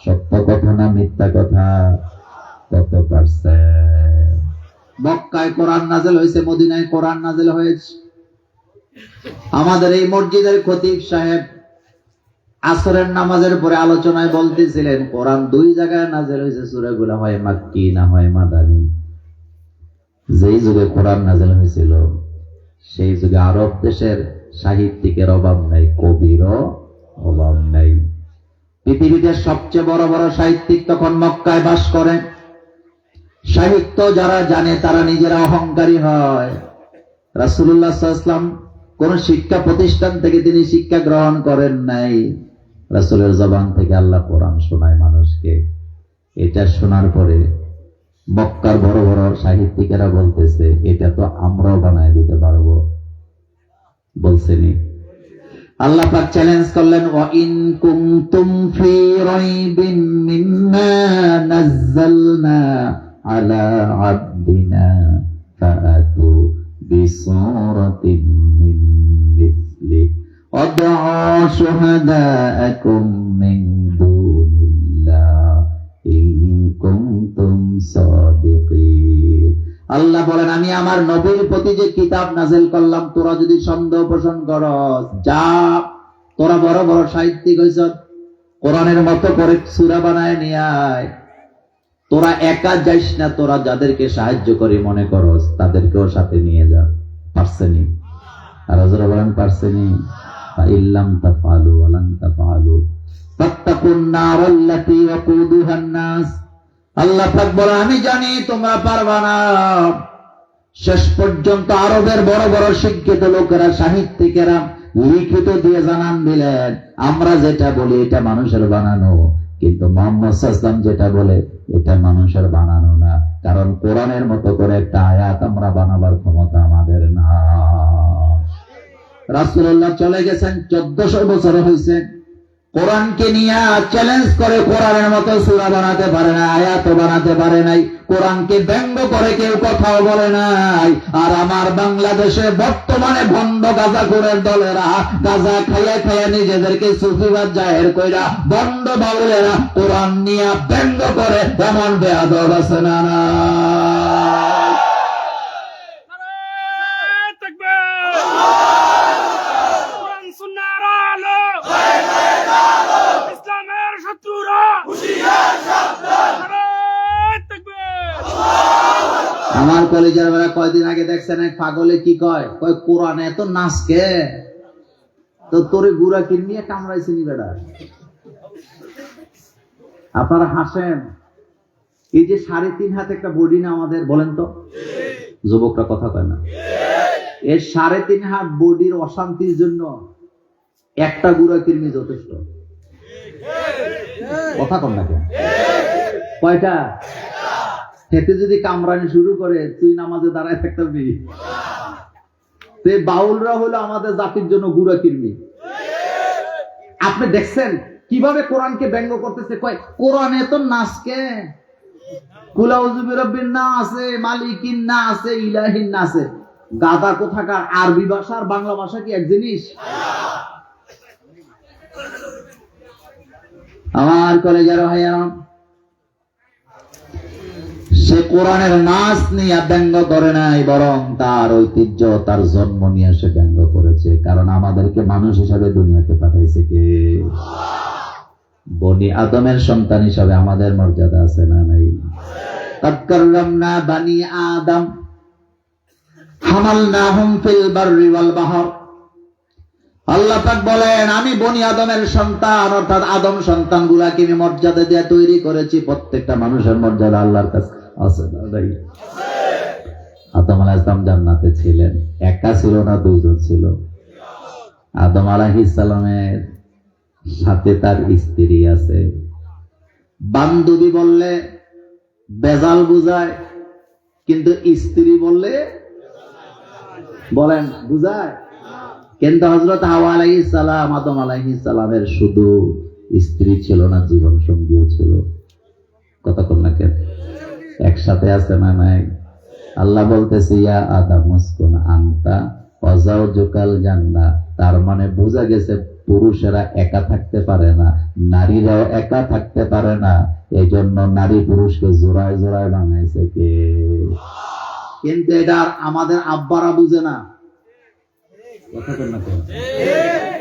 Speaker 1: সত্য কথা না মিথ্যা কথা? কত পার্সেন্ট? মক্কায় কোরআন নাযিল হয়েছে, মদিনায় কোরআন নাযিল হয়েছে। আমাদের এই মসজিদের খতিব সাহেব আসরের নামাজের পরে আলোচনায় বলতেছিলেন কোরআন 2 জায়গায় নাযিল হয়েছে, সূরাগুলো হয় মাক্কি না হয় মাদানী। যেই যুগে কোরআন নাযিল হয়েছিল সেই যুগে আরব দেশের সাহিত্যিকের অভাব নাই, কবিরও অভাব নাই। পৃথিবীতে সবচেয়ে বড় বড় সাহিত্যিক তখন মক্কায় বাস করেন। সাহিত্য যারা জানে তারা নিজেরা অহংকারী হয়। রাসূলুল্লাহ সাল্লাল্লাহু আলাইহি ওয়াসাল্লাম কোন শিক্ষা প্রতিষ্ঠান থেকে তিনি শিক্ষা গ্রহণ করেন নাই। রাসূলের জবান থেকে আল্লাহ কোরআন শোনায় মানুষকে। এটা শোনার পরে মক্কার বড় বড় সাহিত্যিকেরা বলতেছে এটা তো আমরাও বানায় দিতে পারবো। বলছেনি? আল্লাহ পাক চ্যালেঞ্জ করলেন, ওয়া ইন কুনতুম ফি রাইবিন মিম্মা নাযালনা আলা আবদিনা ফাআতু বিসূরাতিন মিন মিসলি ওয়াদউ শুহাদাআকুম মিন দুনিল্লাহ ইন কুনতুম সাদিকিন। আল্লাহ বলেন আমি আমার নবীর প্রতি যে কিতাব নাযিল করলাম তোরা যদি সন্দেহ পোষণ করস, যা তোরা বড় বড় সাহিত্যিক হইছ, কোরআনের মতো করে সূরা বানায় নিয়ে আয়। তোরা একা যাইস না, তোরা যাদেরকে সাহায্য করি মনে করস তাদেরকেও সাথে নিয়ে যা। পারছেনি? আর যারা বলেন পারছেনি? ফাইল্লাম তাফআলু ওয়া লান তাফআলু ফাত্তাকুন নারাল্লাতী ওয়াকুদুহান নাস। আল্লাহ পাক বলে আমি জানি তোমরা পারবা না। শেষ পর্যন্ত আরবের বড় বড় শিক্ষিত লোকেরা, সাহিত্যিকেরা লিখিত দিয়ে জানান দিলেন আমরা যেটা বলি এটা মানুষের বানানো, কিন্তু মুহাম্মদ সাল্লাল্লাহু আলাইহি ওয়াসাল্লাম যেটা বলে এটা মানুষের বানানো না। কারণ কোরআনের মতো করে একটা আয়াত আমরা বানাবার ক্ষমতা আমাদের না। রাসূলুল্লাহ চলে গেছেন, 1400 বছর হয়েছে। কোরআনকে নিয়ে চ্যালেঞ্জ করে কোরআনের মতো সূরা বানাতে পারে না, আয়াত বানাতে পারে নাই। কোরআনকে ব্যঙ্গ করে কেউ কথাও বলে নাই। আর আমার বাংলাদেশে বর্তমানে ভণ্ড গাঁজাখোরের দলেরা গাঁজা খাইয়া খাইয়া নিজেদেরকে সুফিবাদ জাহের কইরা ভণ্ড বাউলেরা কোরআন নিয়ে ব্যঙ্গ করে, এমন বেয়াদব আছে না? আমার কলেজের বেলা কয়দিন আগে দেখছেন এক পাগলে কি কয়, কয় কোরআনে এত নাচকে তো তোরে গুড়া কিনিয়ে কামড়াইছিনি বেড়া। আপনারা হাসেন, এই যে 3.5 হাত একটা বডি না আমাদের, বলেন তো, যুবকরা কথা কয় না, এই 3.5 হাত বডির অশান্তির জন্য একটা গুড়া কৃমি যথেষ্ট। কথা কন না কেন? কয়টা? খেতে যদি কামড়ানি শুরু করে তুই নামাজে দাঁড়ায় থাকতে পারবি? বাউলরা হলো আমাদের জাতির জন্য গুড়া কৃমি। আপনি দেখছেন কিভাবে কোরআনকে ব্যঙ্গ করতেছে, কয় কোরআনে তো নাচকে কুলাউযু বিরাব্বিন নাস, মালিকিন নাস, ইলাহিন নাস। গাদা কোথাকার! আরবি ভাষা আর বাংলা ভাষা কি এক জিনিস? আমার কলেজের ভাইয়া, সে কোরআনের নাচ নিয়ে ব্যঙ্গ করে নাই, বরং তার ঐতিহ্য, তার জন্ম নিয়ে সে ব্যঙ্গ করেছে। কারণ আমাদেরকে মানুষ হিসাবে দুনিয়াতে পাঠাইছে কে? বনি আদমের সন্তান হিসাবে আমাদের মর্যাদা আছে না নাই? তাকাররামনা বানি আদম হামালনাহুম ফিল বাররি ওয়াল বাহর। আল্লাহ পাক বলেন, আমি বনি আদমের সন্তান, অর্থাৎ আদম সন্তানগুলাকে আমি মর্যাদা দিয়ে তৈরি করেছি। প্রত্যেকটা মানুষের মর্যাদা আল্লাহর কাছে আছে না নাই? আদম আলাইহিস সালাম জান্নাতে ছিলেন, একা ছিল না, দুইজন ছিল। আদম আলাইহিস সালামের সাথে তার স্ত্রী আছে। বান্ধবী বললে বেজাল বুঝায়, কিন্তু স্ত্রী বললে বলেন বুঝায়? কিন্তু হযরত হাওয়া আলাইহিস সালাম, আদম আলাইহিস সালামের শুধু স্ত্রী ছিল না, জীবন সঙ্গীও ছিল। কথা কন না কেন? একসাথে আছে না নাই? আল্লাহ বলতেছে, ইয়া আদম উসকুন আনতা ওয়া যাওজুকাল জান্নাহ। তার মানে বোঝা গেছে পুরুষেরা একা থাকতে পারে না, নারীরাও একা থাকতে পারে না। এই জন্য নারী পুরুষকে জোড়ায় জোড়ায় বানাইছে কে? কিন্তু এটা আমাদের আব্বারা বুঝে না।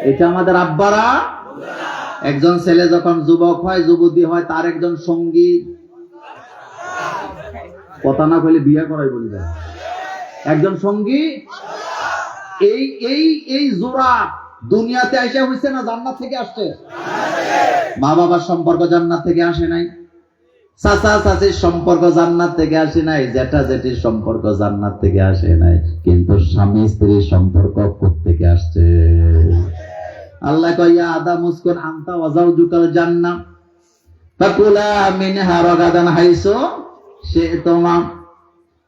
Speaker 1: এটা আমাদের আব্বারা। একজন ছেলে যখন যুবক হয়, যুবতী হয়, তার একজন সঙ্গী, কথা না কইলে বিয়ে করাই বলি যায়, একজন সঙ্গী। এই জোড়া দুনিয়াতে আসা হয়েছে না জান্নাত থেকে আসছে? মা বাবার সম্পর্ক জান্নাত থেকে আসে নাই? চাচা চাচির সম্পর্ক জান্নাত থেকে আসে নাই? জ্যাঠা জেঠির সম্পর্ক জান্নাত থেকে আসে নাই? কিন্তু স্বামী স্ত্রীর সম্পর্ক কোত্থেকে আসছে? আল্লাহ কয়, ইয়া আদম উসকুন আনতা ওয়া যাওজুকাল জান্নাহ ফাকুলা মিনহা রাগাদান হাইসু শি'তুমা।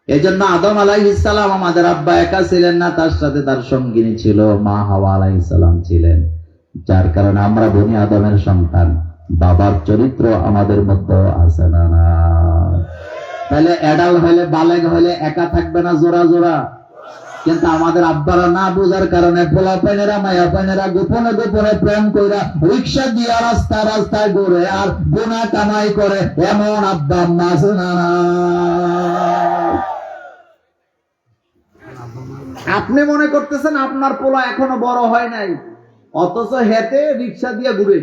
Speaker 1: এজন্য আদম আলাইহিস সালাম আমাদের আব্বা একা ছিলেন না, তার সাথে তার সঙ্গিনী ছিল, মা হাওয়া আলাইহিস সালাম ছিলেন। যার কারণে আমরা বনি আদমের সন্তান, বাবার চরিত্র আমাদের মধ্যে আছে না না? তাহলে অ্যাডাল্ট হইলে, বালেগ হইলে একা থাকবে না, জোড়া জোড়া। কিন্তু আমাদের আব্বারা না বোঝার কারণে পোলা পাইনেরা, মায়া পাইনেরা গোপনে গোপনে প্রেম কইরা রিক্সা দিয়া রাস্তা রাস্তায় ঘুরে আর গুনাহ কামাই করে। এমন আব্বা আম্মা আছে না? আপনি মনে করতেছেন আপনার পোলা এখনো বড় হয় নাই, অথচ হেঁটে রিক্সা দিয়ে ঘুরে।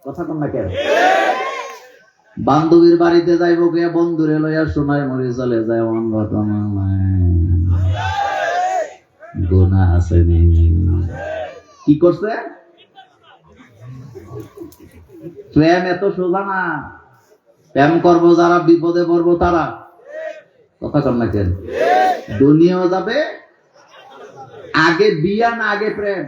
Speaker 1: কথা কন না কেন? বান্ধবীর বাড়িতে যাইব গিয়া বন্ধুরে লইয়া সোনায় মরে চলে যায়, এমন ঘটনা গুনাহ আসেনি। কি করছে? প্রেম এত সোজা না। প্রেম করবো যারা, বিপদে পড়বো তারা। কথা কন না কেন? দুনিয়াও যাবে, আগে বিয়া না আগে প্রেম?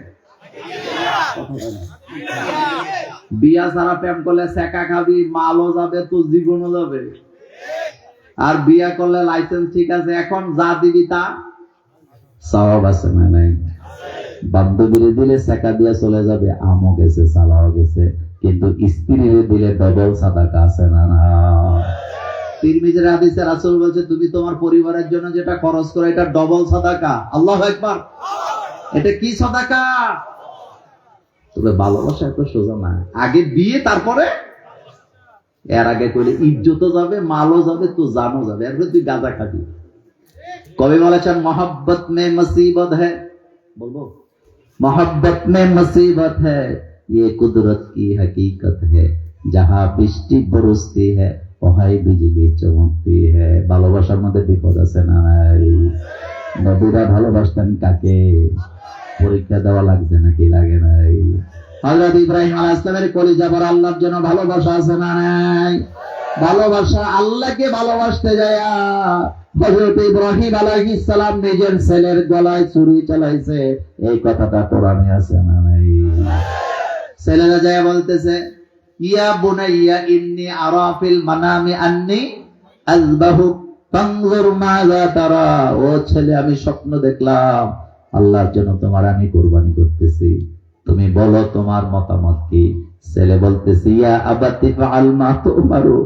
Speaker 1: বিয়া ছাড়া প্রেম করলে সেকা খাবি, মালও যাবে, তোর জীবনও যাবে। আর বিয়া করলে লাইসেন্স ঠিক আছে, এখন যা দিবি তা সওয়াব আছে না নাই? বান্ধবীরে দিলে সেকা দিয়া চলে যাবে, আমও গেছে, সালাও গেছে। কিন্তু স্ত্রীরে দিলে ডবল সাদাকা আছে না না? তিরমিজির হাদিসে রাসূল বলছে, তুমি তোমার পরিবারের জন্য যেটা খরচ করো এটা ডবল সাদাকা। আল্লাহু আকবার। এটা কি সাদাকা? তবে ভালোবাসা এত সোজা না। আগে বিয়ে, তারপরে এর আগে করে ইজ্জতও যাবে, মালও যাবে, তো জানও যাবে, এরপরে তুই গাঁজা খাবি। কবি বলেছেন, মোহব্বত মে মুসিবত হ্যায়, বলবো, মোহব্বত মে মুসিবত হ্যায়, ये कुदरत की हकीकत है, जहाँ বৃষ্টি বরসতি है ওহাই বিজলি চমকতি है। ভালোবাসার মধ্যে বিপদ আছে না নাই? নবীরা ভালোবাসতেন কাকে? পরীক্ষা দেওয়া লাগছে নাকি লাগে নাই? হযরত ইব্রাহিম আলাইহিস সালামের কলিজা ভরা আল্লাহর জন্য ভালোবাসা আছে না নাই? ভালোবাসা, আল্লাহকে ভালোবাসতে যায় হযরত ইব্রাহিম আলাইহিস সালাম নিজের ছেলের গলায় ছুরি চালাইছে। এই কথাটা কোরআনে আছে না নাই? ছেলেরা যায় বলতেছে, ইয়া বুনাইয়া ইন্নী আরা ফিল মানামি আন্নী আযবাহু ফানজুর মাযা তারা। ও ছেলে, আমি স্বপ্ন দেখলাম আল্লাহর জন্য তোমার আমি কুরবানি করতেছি, তুমি বলো তোমার মতামত কি? ছেলে বলতেছে, ইয়া আবাতি ফাআল মা তুমারু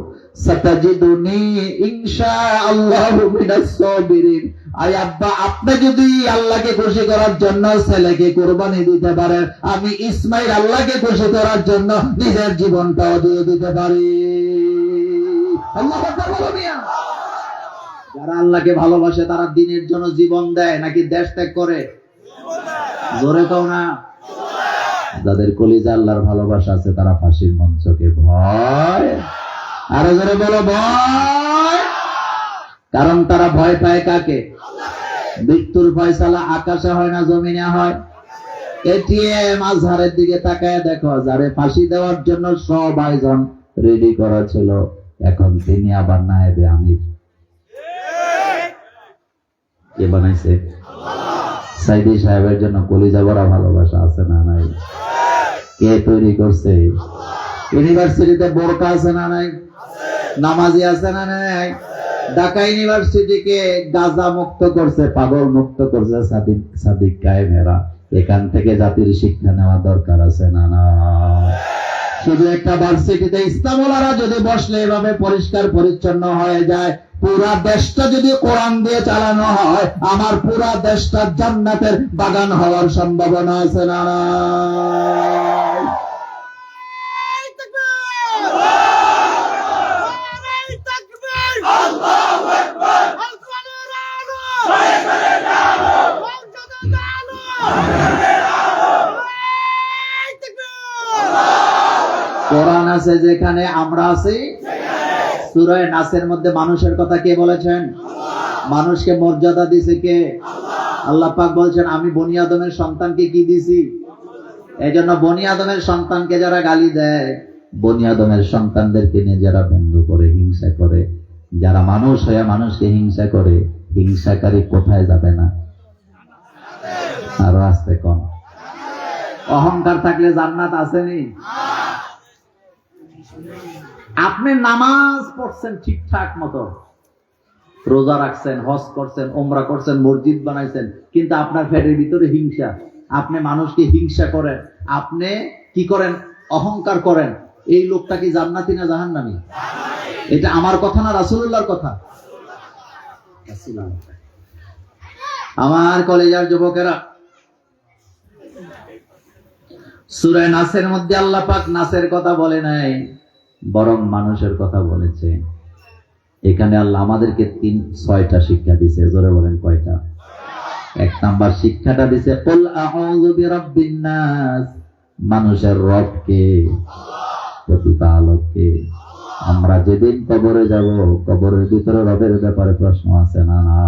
Speaker 1: সাতাজিদুনি ইনশাআল্লাহু মিনাস সাবিরিন। আয় আব্বা, আপনি যদি আল্লাহকে খুশি করার জন্য ছেলেকে কুরবানি দিতে পারেন, আমি ইসমাইল আল্লাহকে খুশি করার জন্য নিজের জীবনটাও দিয়ে দিতে পারি। আল্লাহু আকবার বলো মিয়া। যারা আল্লাহকে ভালোবাসে তারা দ্বীনের জন্য জীবন দেয় নাকি দেশ ত্যাগ করে? জোরে কও না। যাদের কলিজা আল্লাহর ভালোবাসা আছে তারা ফাঁসির মঞ্চকে ভয়, আরো জোরে বলো ভয়। কারণ তারা ভয় পায় কাকে? মৃত্যুর ফয়সালা আকাশে হয় না জমিনে হয়? এটিএম আজহারের দিকে তাকায় দেখো, যারে ফাঁসি দেওয়ার জন্য সব আয়োজন রেডি করা ছিল, এখন তিনি আবার নায়েবে আমির। কে বানাইছে? সাইদি সাহেবের জন্য কলিজা ভরা ভালোবাসা আছে না নাই? কে তৈরি করছে? ইউনিভার্সিটিতে বোরকা আছে না নাই? নামাজি আছে না নাই? ঢাকা ইউনিভার্সিটিকে গাঁজা মুক্ত করছে, পাগল মুক্ত করছে সাদিক কায়েমেরা। এখান থেকে জাতির শিক্ষা নেওয়া দরকার আছে না না? শুধু একটা ভার্সিটিতে ইসলামওয়ালারা যদি বসলে এভাবে পরিষ্কার পরিচ্ছন্ন হয়ে যায়, পুরা দেশটা যদি কোরআন দিয়ে চালানো হয়, আমার পুরা দেশটা জান্নাতের বাগান হওয়ার সম্ভাবনা আছে না? কোরআন আছে যেখানে আমরা আছি। সূরা নাসের মধ্যে মানুষের কথা কে বলেছেন? মানুষকে মর্যাদা দিয়েছে কে? আল্লাহ পাক বলছেন, আমি বনি আদমের সন্তানকে কি দিছি? এজন্য বনি আদমের সন্তানকে যারা গালি দেয়, বনি আদমের সন্তানদেরকে নিয়ে যারা ব্যঙ্গ করে, হিংসা করে, যারা মানুষ হয়ে মানুষকে হিংসা করে, হিংসাকারী কোথায় যাবে না? আরো আসতে কম। অহংকার থাকলে জান্নাত আসেনি? আপনি নামাজ পড়ছেন ঠিকঠাক মতো, রোজা রাখছেন, হজ করছেন, ওমরা করছেন, মসজিদ বানাইছেন, কিন্তু আপনার পেটের ভিতরে হিংসা, আপনি মানুষকে হিংসা করেন, আপনি কি করেন? অহংকার করেন। এই লোকটা কি জান্নাতি না জাহান্নামী? এটা আমার কথা না রাসূলুল্লাহর কথা? আমার কলেজের যুবকেরা, সূরা নাসের মধ্যে আল্লাহ পাক নাসের কথা বলে নাই, বরং মানুষের কথা বলেছে। এখানে আল্লাহ আমাদেরকে 6টা শিক্ষা দিছে। জোরে বলেন কয়টা? 1 নাম্বার শিক্ষাটা দিছে, কুল আউযু বিরাব্বিন নাস, মানুষের রবকে, প্রতিপালককে। আমরা যেদিন কবরে যাব, কবরের ভিতরে রবের ব্যাপারে প্রশ্ন আছে না না?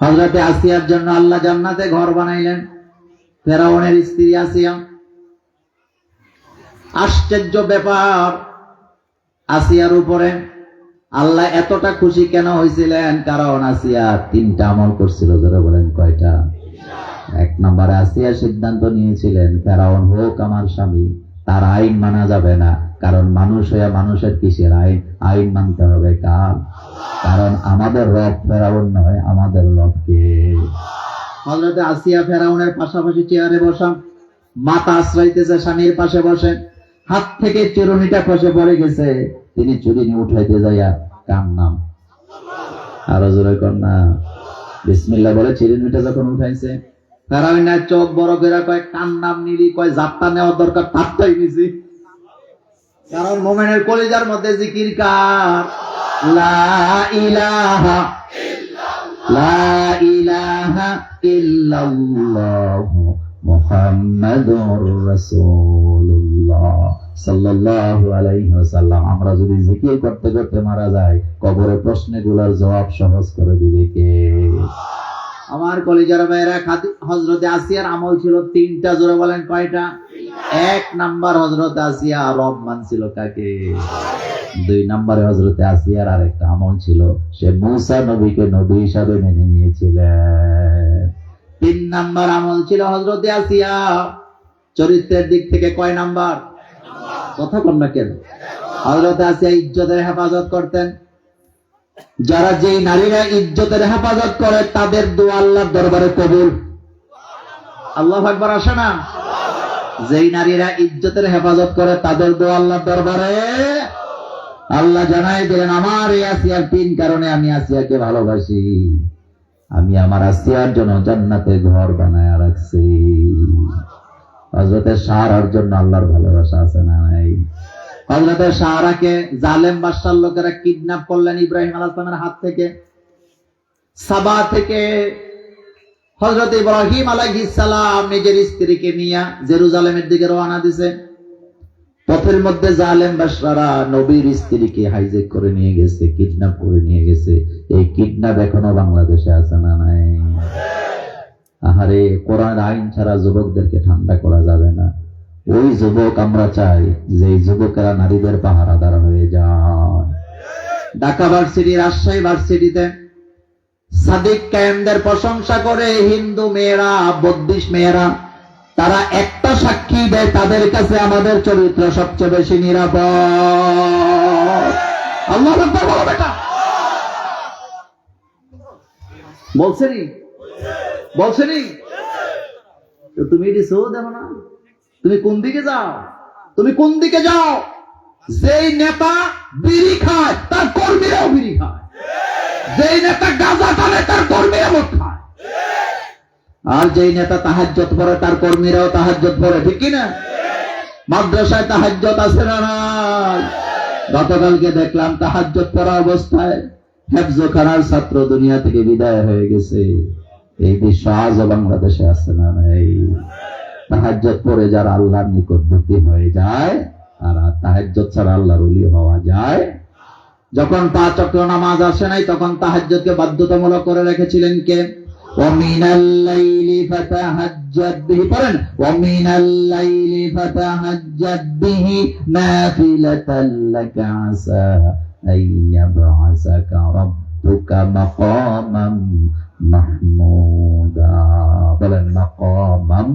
Speaker 1: হযরতে আসিয়ার জন্য আল্লাহ জান্নাতে ঘর বানাইলেন। ফেরাউনের স্ত্রী আসিয়া, আশ্চর্য ব্যাপার, আসিয়ার উপরে আল্লাহ এতটা খুশি কেন হয়েছিলেন? কারণ আসিয়া 3টা আমল করছিল। যারা বলেন কয়টা? 1 নম্বরে আসিয়া সিদ্ধান্ত নিয়েছিলেন, ফেরাউন হোক আমার স্বামী, তার আইন মানা যাবে না। কারণ মানুষ হয়ে মানুষের কিসের আইন? আইন মানতে হবে কার? কারণ আমাদের রব ফেরাউন নয়, আমাদের রব কে? হযরতে আসিয়া ফেরাউনের পাশাপাশি চেয়ারে বসা, মাথা আশ্রাইতেছে স্বামীর পাশে বসে, হাত থেকে চিরুনিটা খসে পড়ে গেছে, তিনি চিরুনি উঠাইতে যাইয়া কার নাম? আরো জোরে কর না। বিসমিল্লাহ বলে চিরুনিটা যখন উঠাইছে, ফেরাউনের চোখ বড় করে কয়, কার নাম নিলি? কয়, যাত্রা নেওয়ার দরকার তারটাই নিছি। কারণ মুমিনের কলিজার মধ্যে জিকির কার? লা ইলাহা লা ইলাহা ইল্লাল্লাহু মুহাম্মাদুর রাসূলুল্লাহ সাল্লাল্লাহু আলাইহি ওয়াসাল্লাম। আমরা যদি জিকির করতে করতে মারা যাই, কবরে প্রশ্নগুলোর জবাব সহজ করে দিবে কে? আমার কলিজার ভাইরা, হযরতে আসিয়ার আমল ছিল 3টা। জোরে বলেন কয়টা? 1 নাম্বার, হযরতে আসিয়া রব মানছিল কাকে? দুই নম্বরে হযরতে আসিয়ার আরেকটা আমল ছিল, সে মূসা নবীকে নবী হিসাবে মেনে নিয়েছিলেন। তিন নাম্বার আমল ছিল হযরতে আসিয়া চরিত্রের দিক থেকে কয় নাম্বার? কথা কন না কেন? হযরতে আসিয়া ইজ্জতের হেফাজত করতেন। যারা যেই নারীরা ইজ্জতের হেফাজত করে তাদের দোয়া আল্লাহর দরবারে কবুল। আল্লাহু আকবার আসে না? যেই নারীরা ইজ্জতের হেফাজত করে তাদের দোয়া আল্লাহর দরবারে। আল্লাহ জানাই দিলেন, আমার এই আসিয়ার তিন কারণে আমি আসিয়াকে ভালোবাসি, আমি আমার আসিয়ার জন্য জান্নাতে ঘর বানায় রাখছি। হযরতে সারার জন্য আল্লাহর ভালোবাসা আছে না নাই? হযরতে সারাকে জালেম বাদশার লোকেরা কিডন্যাপ করলেন ইব্রাহিম আলাইহিস সালামের হাত থেকে। সাবা থেকে হযরত ইব্রাহিম আলাইহিস সালাম নিজের স্ত্রীকে নিয়ে জেরুজালেমের দিকে রওনা দিয়েছে। পথের মধ্যে জালেম বাদশারা নবীর স্ত্রীকে হাইজ্যাক করে নিয়ে গেছে, কিডন্যাপ করে নিয়ে গেছে। এই কিডন্যাপ এখনো বাংলাদেশে আছে না নাই? আহারে, কোরআন আইন ছাড়া যুবকদেরকে ঠান্ডা করা যাবে না। ওই যুবক আমরা চাই যে যুবকেরা নারীদের পাহারাদার হয়ে যায়। ঢাকা ভার্সিটি, রাজশাহী ভার্সিটিতে সাদিক কায়েমদের প্রশংসা করে হিন্দু মেয়েরা, বৌদ্ধিস্ট মেয়েরা, তারা একটা সাক্ষী দেয়, তাদের কাছে আমাদের চরিত্র সবচেয়ে বেশি নিরাপদ। আল্লাহু আকবার বলো বেটা। বলছেনি তো তুমি এটি সো দেব না? তুমি কোন দিকে যাও? তুমি কোন দিকে যাও? যেই নেতা বিড়ি খায় তার কর্মীরাও বিড়ি খায়, যেই নেতা গাঁজা টানে তার কর্মীরা মদ খায়, আর যেই নেতা তাহাজ্জুদ পড়ে তার কর্মীরাও তাহাজ্জুদ পড়ে। ঠিক কিনা? মাদ্রাসায় তাহাজ্জুদ আছে না নাই? গতকালকে দেখলাম তাহাজ্জুদ পড়া অবস্থায় হেফজখানার ছাত্র দুনিয়া থেকে বিদায় হয়ে গেছে। এই দৃশ্য আজও বাংলাদেশে আছে না নাই? তাহাজ্জুদ পড়ে যারা আল্লাহর নিকটবর্তী হয়ে যায়, আর তাহাজ্জুদ ছাড়া আল্লাহর ওলি হওয়া যায়? যখন 5 ওয়াক্ত নামাজ আসে নাই তখন তাহাজ্জুদকে বাধ্যতামূলক করে রেখেছিলেন কে? ওয়ামিনাল লাইলি ফাতাহাজ্জাদ বিহি, পড়েন, ওয়ামিনাল লাইলি ফাতাহাজ্জাদ বিহি নাফিলাতাল লাকা আসা আইয়াবআসাকা রাব্বুকা মাকামাম মাহমুদা। বলেন, মাকামাম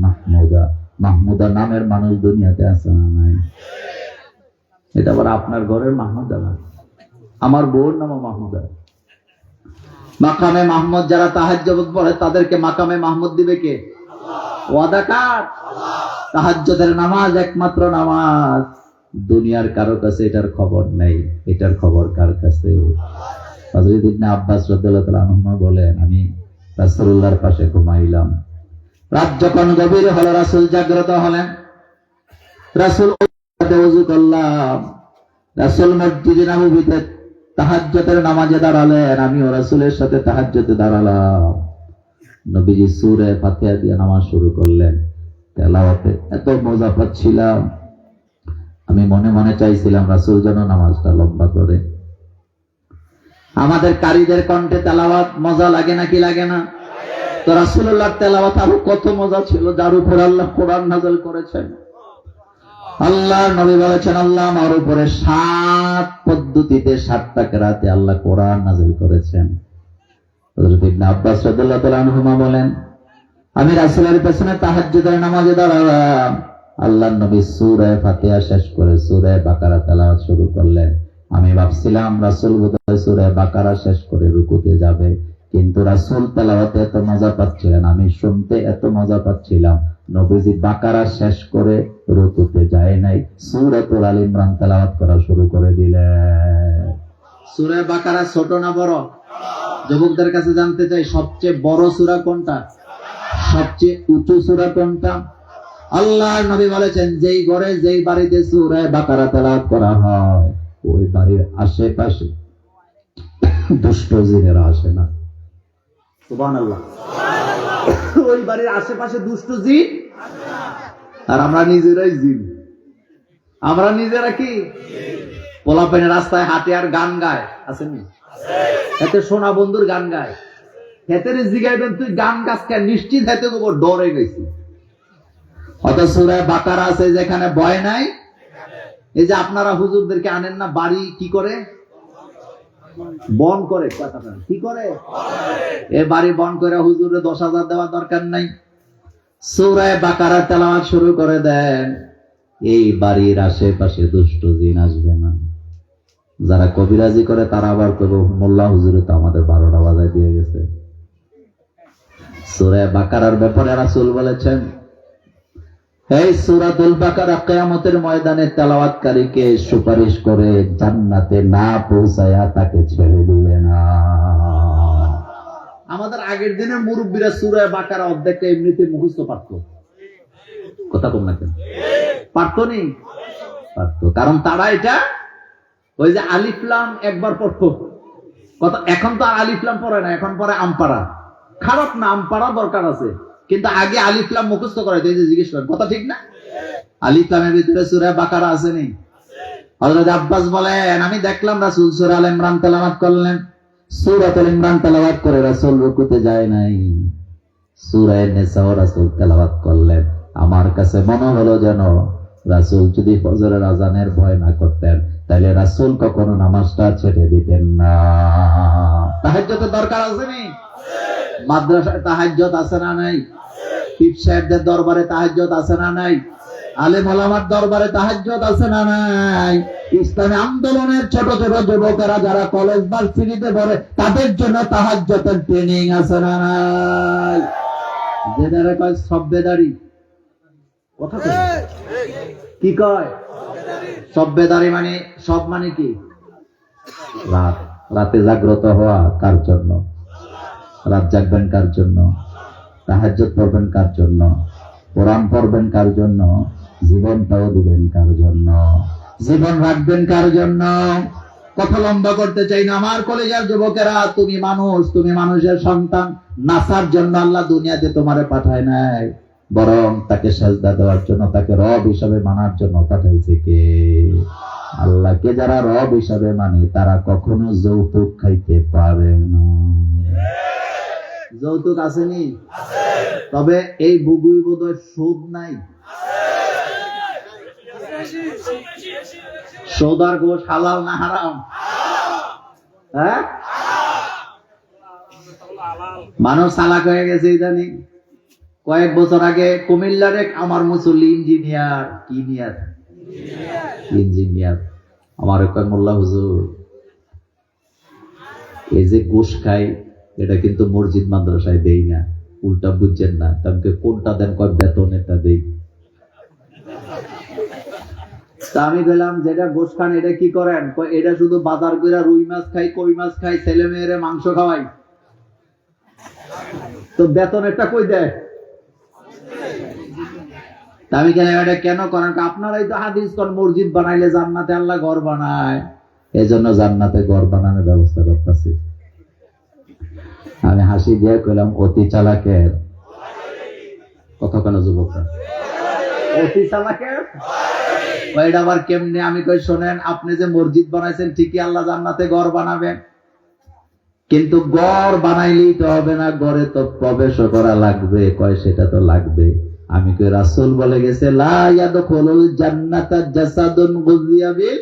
Speaker 1: মাহমুদা। মাহমুদা নামের মানুষ দুনিয়াতে আছে না নাই? এটা আবার আপনার ঘরের মাহমুদা না, আমার বোন নাম মাহমুদা। মাকামে মাহমুদ যারা তাহাজ্জুদ পড়ে তাদেরকে মাকামে মাহমুদ দিবে কে? ওয়াদা কার? তাহাজ্জুদের নামাজ একমাত্র নামাজ, দুনিয়ার কারো কাছে এটার খবর নেই। এটার খবর কার কাছে? হযরত ইবনে আব্বাস রাদিয়াল্লাহু তাআলা আনহু বলেন, আমি রাসূলুল্লাহর পাশে ঘুমাইলাম। রাত যখন গভীর হলো, রাসূল জাগ্রত হলেন। রাসূল ওযু করলাম, রাসূল মসজিদে নববীতে তাহাজ্জুদের নামাজে দাঁড়ালেন, আমিও রাসূলের সাথে তাহাজ্জুদে দাঁড়ালাম। নবীজি সূরা ফাতিহা দিয়ে নামাজ শুরু করলেন। তেলাওয়াতে এত মজা পাচ্ছিলাম, আমি মনে মনে চাইছিলাম রাসূল যেন নামাজটা লম্বা করে। আমাদের কারীদের কণ্ঠে তেলাওয়াত মজা লাগে নাকি লাগে না? তো রাসূলুল্লাহর তেলাওয়াত আরো কত মজা ছিল, যার উপর আল্লাহ কোরআন নাযিল করেছেন। আল্লাহর নবী বলেছেন, আল্লাহ আমার উপরে 7 পদ্ধতিতে 7টা কেরাতে আল্লাহ কোরআন নাযিল করেছেন। হযরত ইবনে আব্বাস রাদিয়াল্লাহু তাআলা আনহুমা বলেন, আমি রাসূলের পেছনে তাহাজ্জুদের নামাজে দাঁড়ালাম। আল্লাহর নবী সূরা ফাতিহা শেষ করে সূরা বাকারা তেলাওয়াত শুরু করলেন। আমি ভাবছিলাম রাসূল বোধহয় সূরা বাকারা শেষ করে রুকুতে যাবে, কিন্তু রাসূল তেলাওয়াতে এত মজা পাচ্ছিলেন, আমি শুনতে এত মজা পাচ্ছিলাম, নবীজি বাকারা শেষ করে রুকুতে যায় নাই, সূরাতুল আল ইমরান তেলাওয়াত করা শুরু করে দিলেন। সূরা বাকারা ছোট না বড়? যুবকদের কাছে জানতে চাই, সবচেয়ে বড় সূরা কোনটা? সবচেয়ে উঁচু সূরা কোনটা? আল্লাহর নবী বলেছেন, যেই ঘরে যেই বাড়িতে সূরা বাকারা তেলাওয়াত করা হয় ওই বাড়ির আশেপাশে দুষ্ট জিনেরা আসে না। সুবহানাল্লাহ। ওই বাড়ির আশেপাশে দুষ্ট জিন, আর আমরা নিজেরাই জিন। আমরা নিজেরা কি? পোলাপাইনে রাস্তায় হাঁটে আর গান গায়, আসেনি? এতে সোনা বন্ধুর গান গায়, হেতের জিগাইবেন তুই গান গাছ কেন? নিশ্চিত হেতে গোবর ডরে গেছি। অত সূরা বাকারা আছে যেখানে ভয় নাই, এই যে আপনারা হুজুরদেরকে আনেন না, বাড়ি কি করে বন করে, কি করে এ বাড়ি বন করে হুজুরে 10,000 দেওয়ার দরকার নাই। সূরা বাকারা তেলাওয়াত শুরু করে দেন, এই বাড়ির আশেপাশে দুষ্ট জিন আসবে না। যারা কবিরাজি করে তারা আবার কবে মোল্লা হুজুরে তো আমাদের 12টা বাজায় দিয়ে গেছে। সূরা বাকারার ব্যাপারে রাসূল বলেছেন, এই সূরাতুল বাকারা কিয়ামতের ময়দানে তেলাওয়াতকারীকে সুপারিশ করে জান্নাতে না পৌঁছায়া তাকে ছেড়ে দিবে না। আমাদের আগের দিনের মুরব্বীরা সূরা বাকারা অর্ধেকটা এমনিতে মুখস্থ পারত, কথা কম না কেন পারতো নি? পারতো, কারণ তারা এটা ওই যে আলিফ লাম একবার পড়তো কথা। এখন তো আর আলিফ লাম পড়ে না, এখন পড়ে আমপাড়া। খারাপ না, আমপাড়া দরকার আছে, কিন্তু আগে আলিফ লাম মুখস্থ করাইতো। এই যে জিজ্ঞেস করেন, কথা ঠিক না? আলিফ লামের ভিতরে সূরা বাকারা আছে নি? হযরত আব্বাস বলেন, আমি দেখলাম রাসূল সূরা আল ইমরান তেলাওয়াত করলেন। সূরাতুল ইমরান তেলাওয়াত করে রাসূল রুকুতে যায় নাই, সূরা নিসাও রাসূল তেলাওয়াত করলেন। আমার কাছে মনে হলো যেন রাসূল যদি ফজরের আজানের ভয় না করতেন তাহলে রাসূল কখনো নামাজটা ছেড়ে দিতেন না। তাহাজ্জুদের দরকার আছে নি? মাদ্রাসায় তাহাজ্জুদ আছে না নাই? পীর সাহেবদের দরবারে তাহাজ্জুদ আছে না নাই? আলেম ওলামার দরবারে তাহাজ্জুদ আছে না নাই? ইসলামী আন্দোলনের ছোট ছোট যুবকেরা যারা কলেজ ভার্সিটিতে পড়ে তাদের জন্য তাহাজ্জুদের ট্রেনিং আছে না নাই? যেটারে কয় সভ্যেদারি, কথা কয় কি কয় সভ্যেদারি মানে সব মানে কি? রাত, রাতে জাগ্রত হওয়া কার জন্য? রাত জাগবেন কার জন্য? তাহাজ্জুদ পড়বেন কার জন্য? কোরআন পড়বেন কার জন্য? জীবনটাও দিবেন কার জন্য? জীবন রাখবেন কার জন্য? কথা লম্বা করতে চাই না আমার কলেজের যুবকেরা, তুমি মানুষ, তুমি মানুষের সন্তান। নাসার জন্য আল্লাহ দুনিয়াতে তোমারে পাঠায় নাই, বরং তাকে সাজদা দেওয়ার জন্য, তাকে রব হিসাবে মানার জন্য পাঠাইছে কে? আল্লাহকে যারা রব হিসাবে মানে তারা কখনো যৌতুক খাইতে পারে না। যৌতুক আসেনি? তবে এই বুগুই বোধহয় সুদ নাই। সুদ আর ঘুষ হালাল না হারাম? হ্যাঁ, মানুষ চালাক হয়ে গেছে ইদানিং। কয়েক বছর আগে কুমিল্লার এক আমার মুসল্লি ইঞ্জিনিয়ার আমার কয়, মোল্লা হুজুর এই যে ঘুষ খাই এটা কিন্তু মসজিদ মাদ্রাসায় দেই না, উল্টা বুঝছেন না। তাকে কোনটা দেন? কয় বেতন এটা দেই। তা আমি বললাম, যেটা ঘুষ খান এটা কি করেন? কয় এটা শুধু বাজার করে রুই মাছ খাই, কই মাছ খাই, ছেলে মেয়েরে মাংস খাওয়াই। তো বেতন এটা কই দেয়? আমি কেন করেন? আপনারাই তো হাদিস কোন মসজিদ বানাইলে জান্নাতে আল্লাহ ঘর বানায়, এজন্য জান্নাতে ঘর বানানোর ব্যবস্থা করতেছি। আমি হাসি দিয়ে কইলাম, অতি চালাকের কথা কেন যুবকরা? অতি চালাকের এটা আবার কেমনে? আমি কই, শোনেন, আপনি যে মসজিদ বানাইছেন ঠিকই আল্লাহ জান্নাতে ঘর বানাবেন, কিন্তু ঘর বানাইলেই তো হবে না, ঘরে তো প্রবেশ করা লাগবে। কয় সেটা তো লাগবে। আমি কই, রাসূল বলে গেছে, লা ইয়াদখুলুল জান্নাতা জাসাদুন গুযিয়া বিল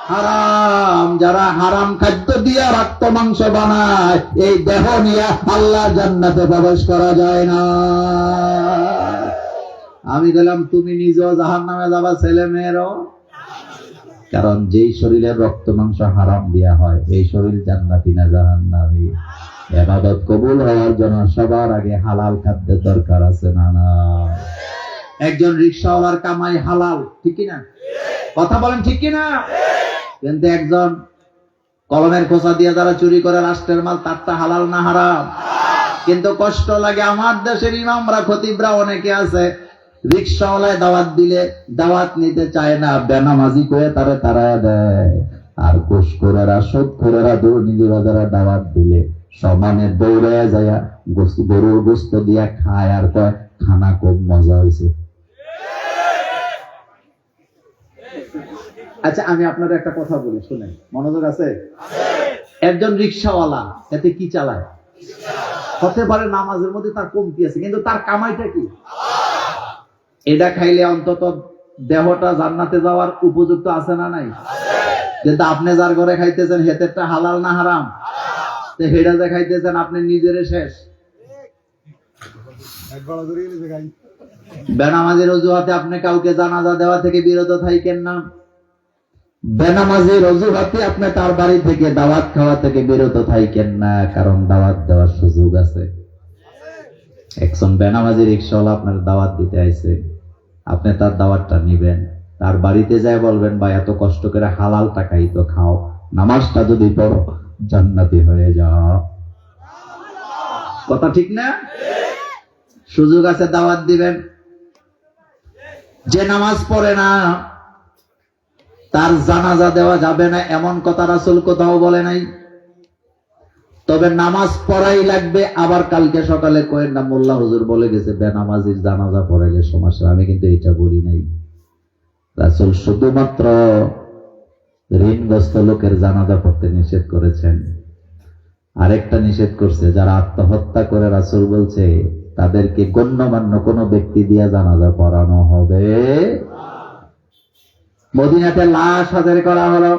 Speaker 1: হারাম। যারা হারাম খাদ্য দিয়ে রক্ত মাংস বানায়, এই দেহ নিয়ে আল্লাহ জান্নাতে প্রবেশ করা যায় না। আমি বললাম, তুমি নিজেও জাহান্নামে যাবা, ছেলে মেয়েরও। কারণ যেই শরীরের রক্ত মাংস হারাম দেয়া হয়, এই শরীর জান্নাতি না জাহান্নামী? ইবাদত কবুল হওয়ার জন্য সবার আগে হালাল খাদ্যের দরকার আছে না? না। একজন রিকশাওয়ালার কামাই হালাল, ঠিক কি না? কথা বলেন ঠিক কি না? কিন্তু একজন কলমের খোসা দিয়ে যারা চুরি করে রাষ্ট্রের মাল, তারটা হালাল না হারাম? কিন্তু কষ্ট লাগে, আমার দেশের ইমামরা খতিবরা অনেকে আছে, রিকশাওয়ালায় দাওয়াত দিলে দাওয়াত নিতে চায় না, বেনামাজি করে তারে তাড়ায় দেয়। আর ঘুষখোরেরা, সুদখোরেরা, দুর্নীতিবাজেরা দাওয়াত দিলে সমানে দৌড়ে যায় গরুর গোস্ত দিয়া খায়, আর কয় খানা খুব মজা হয়েছে। আচ্ছা, আমি আপনার একটা কথা বলি, শুনেন, মনোযোগ আছে? একজন রিকশাওয়ালা এতে কি চালায়? হতে পারে নামাজের মধ্যে তার কমতি আছে, কিন্তু তার কামাইটা কি? এটা খাইলে অন্তত দেহটা জান্নাতে যাওয়ার উপযুক্ত আছে না নাই? কিন্তু আপনি যার ঘরে খাইতেছেন হেতেরটা হালাল না হারাম? হেডা যে খাইতেছেন আপনি নিজেরে শেষ। বেনামাজির অজুহাতে আপনি কাউকে জানাজা দেওয়া থেকে বিরত থাকেন না। বেনামাজির অজুহাতে আপনি তার বাড়ি থেকে দাওয়াত খাওয়া থেকে বিরত থাকেন না, কারণ দাওয়াত দেওয়ার সুযোগ আছে। একজন বেনামাজি রিকশাওয়ালা আপনার দাওয়াত দিতে আইছে, আপনি তার দাওয়াতটা নিবেন, তার বাড়িতে যায় বলবেন ভাই এত কষ্ট করে হালাল টাকাই তো খাও, নামাজটা যদি পড়ো জান্নাতি হয়ে যাও। কথা ঠিক না? সুযোগ আছে, দাওয়াত দিবেন। যে নামাজ পড়ে না তার জানাজা দেওয়া যাবে না এমন কথা রাসূল কোথাও বলে নাই। তবে নামাজ পড়াই লাগবে। আবার কালকে সকালে কয়েন না মোল্লা হুজুর বলে গেছে বেনামাজির জানাজা পড়াইলে সমস্যা। আমি কিন্তু এটা বলি নাই। রাসূল শুধুমাত্র ঋণগ্রস্ত লোকের জানাজা পড়তে নিষেধ করেছেন। আরেকটা নিষেধ করছে, যারা আত্মহত্যা করে রাসূল বলছে তাদেরকে গণ্যমান্য কোনো ব্যক্তি দিয়ে জানাজা পড়ানো হবে। মদিনাতে লাশ হাজির করা হলো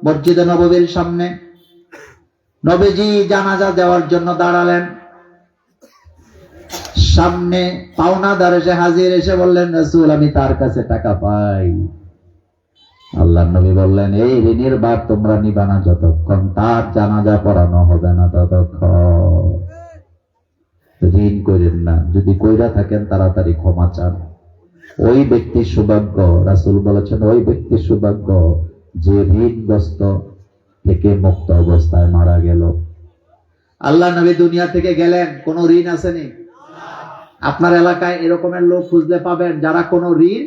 Speaker 1: মসজিদে নববীর সামনে। নবীজি জানাজা দেওয়ার জন্য দাঁড়ালেন। সামনে পাওনাদার এসে হাজির, এসে বললেন রাসূল আমি তার কাছে টাকা পাই। আল্লাহর নবী বললেন এই ঋণের ভার তোমরা নিবা না যতক্ষণ তার জানাজা পড়ানো হবে না ততক্ষণ। ঋণ করেন না, যদি কইরা থাকেন তাড়াতাড়ি ক্ষমা চান। ওই ব্যক্তি সৌভাগ্য, রাসূল বলেছেন ওই ব্যক্তি সৌভাগ্য যে ঋণগ্রস্ত থেকে মুক্ত অবস্থায় মারা গেল। আল্লাহ নবী দুনিয়া থেকে গেলেন, কোন ঋণ আসেনি। আপনার এলাকায় এরকমের লোক খুঁজলে পাবেন যারা কোনো ঋণ,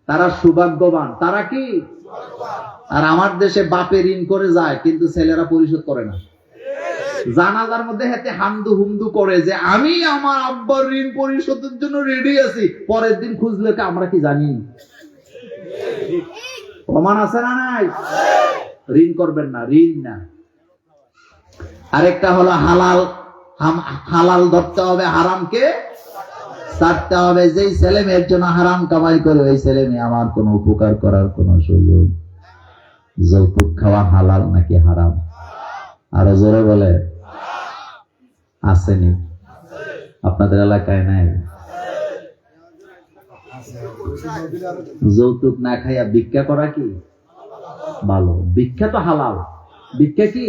Speaker 1: তারা সৌভাগ্যবান। তারা কি? আর আমার দেশে বাপে ঋণ করে যায় কিন্তু ছেলেরা পরিশোধ করে না। জানাজার মধ্যে হাতে হামদু হুমদু করে যে আমি আমার আব্বার ঋণ পরিশোধের জন্য রেডি আছি, পরের দিন খুঁজলে আমরা কি জানি? প্রমাণ আছে না নাই? ঋণ করবেন না, ঋণ না। আরেকটা হলো হালাল। হালাল ধরতে হবে, হারামকে ছাড়তে হবে। যেই ছেলে মেয়ের জন্য হারাম কামাই করে ওই ছেলে মেয়ে আমার কোনো উপকার করার কোনো সুযোগ। যৌতুক খাওয়া হালাল নাকি হারাম? আরো জোরে বলে। আসেনি? আপনাদের এলাকায় নাই? যৌতুক না খাইয়া ভিক্ষা করা কি ভালো? ভিক্ষা তো হালাল। ভিক্ষা কি?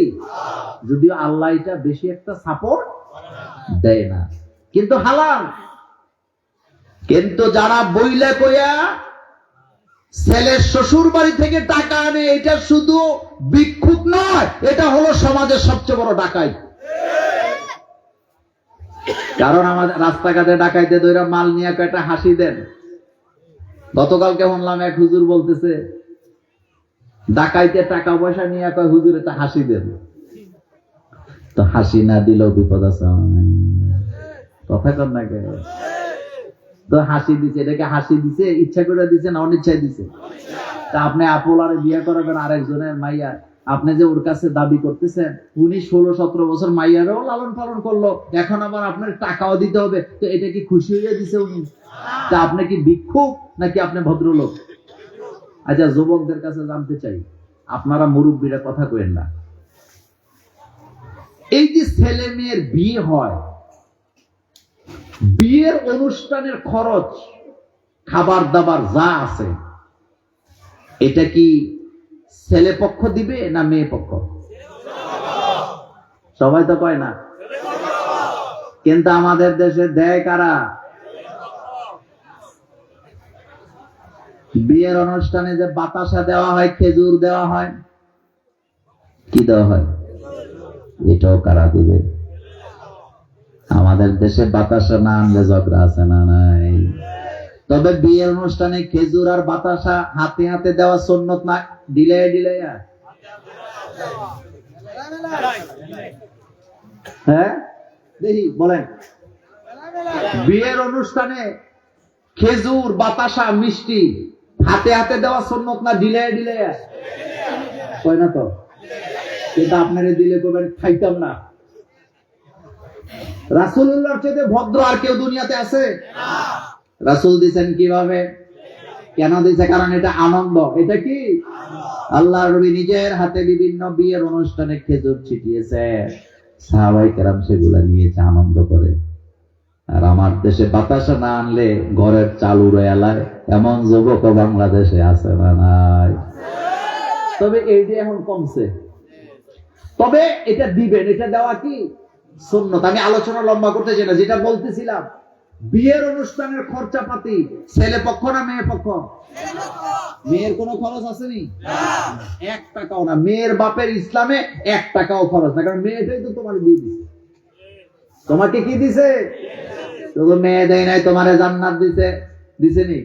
Speaker 1: যদিও আল্লাহ এটা বেশি একটা সাপোর্ট দেয় না, কিন্তু হালাল। কিন্তু যারা বইলে কইয়া ছেলের শ্বশুর বাড়ি থেকে টাকা আনে, এটা শুধু ভিক্ষুক নয়, এটা হলো সমাজের সবচেয়ে বড় ডাকাই। কারণ আমাদের রাস্তাঘাটে ডাকাইতে দইরা মাল নিয়ে কয়টা হাসি দেন। গতকালকে শুনলাম এক হুজুর বলতেছে ডাকাইতে টাকা পয়সা নিয়ে কয় হুজুর এটা হাসি দেন। তো হাসি না দিলেও বিপদ আছে। কথা কর না কে? তো হাসি দিছে, এটাকে হাসি দিছে ইচ্ছা করে দিছে না অনিচ্ছায় দিছে? তা আপনি আপোলারে বিয়ে করাবেন আরেকজনের মাইয়া, আপনি যে ওর কাছে দাবি করতেছেন উনি 16-17 বছর মাইয়ারও লালন পালন করলো, এখন আবার আপনার টাকাও দিতে হবে, তো এটা কি খুশি হয়ে দিছে উনি? তা আপনি কি ভিক্ষুক নাকি আপনি ভদ্রলোক? আচ্ছা যুবকদের কাছে জানতে চাই, আপনারা মুরব্বীরা কথা কইেন না, এই যে ছেলে মেয়ের বিয়ে হয়, বিয়ের অনুষ্ঠানের খরচ খাবার দাবার যা আছে এটা কি ছেলে পক্ষ দিবে না মেয়ে পক্ষ? সবাই তো কয় না, কিন্তু আমাদের দেশে দেয় কারা? বিয়ের অনুষ্ঠানে যে বাতাসা দেওয়া হয়, খেজুর দেওয়া হয়, কি দেওয়া হয়? এটাও কারা দিবে? আমাদের দেশে বাতাসা না আনলে ঝগড়া আছে না নাই? তবে বিয়ের অনুষ্ঠানে খেজুর আর বাতাসা হাতে হাতে দেওয়া সুন্নত না, দিলে দিলে হ্যাঁ দেখি বলেন, বিয়ের অনুষ্ঠানে খেজুর বাতাসা মিষ্টি হাতে হাতে দেওয়া সুন্নত না, দিলে দিলে কয় না তো? কিন্তু আপনারা দিলে কবেন খাইতাম না। রাসূলুল্লাহর চেয়ে ভদ্র আর কেউ দুনিয়াতে আছে? রাসূল দিয়েছেন কিভাবে? কেন দিছে? কারণ এটা আনন্দ। এটা কি? আল্লাহ নবী নিজের হাতে বিভিন্ন বিয়ের অনুষ্ঠানে খেজুর ছিটিয়েছে, সাহাবায়ে কেরাম সেগুলা নিয়েছে আনন্দ করে। আর আমার দেশে বাতাসা না আনলে ঘরের চাল উড়ে এলায় এমন যুবক বাংলাদেশে আছে না নাই? তবে এই যে এখন কমছে, তবে এটা দিবেন, এটা দেওয়া কি সুন্নত। আমি আলোচনা লম্বা করতে চাই না, যেটা বলতেছিলাম বিয়ের অনুষ্ঠানের খরচাপাতি ছেলে পক্ষ না মেয়ে পক্ষ? মেয়ের কোনো খরচ আসেনি? 1 টাকাও না। মেয়ের বাপের ইসলামে 1 টাকাও খরচ না, কারণ মেয়েটাই তো তোমার দিয়ে দিছে। তোমাকে কি দিছে? শুধু মেয়ে দেয় নাই, তোমারে জান্নাত দিছে। দিছে নি?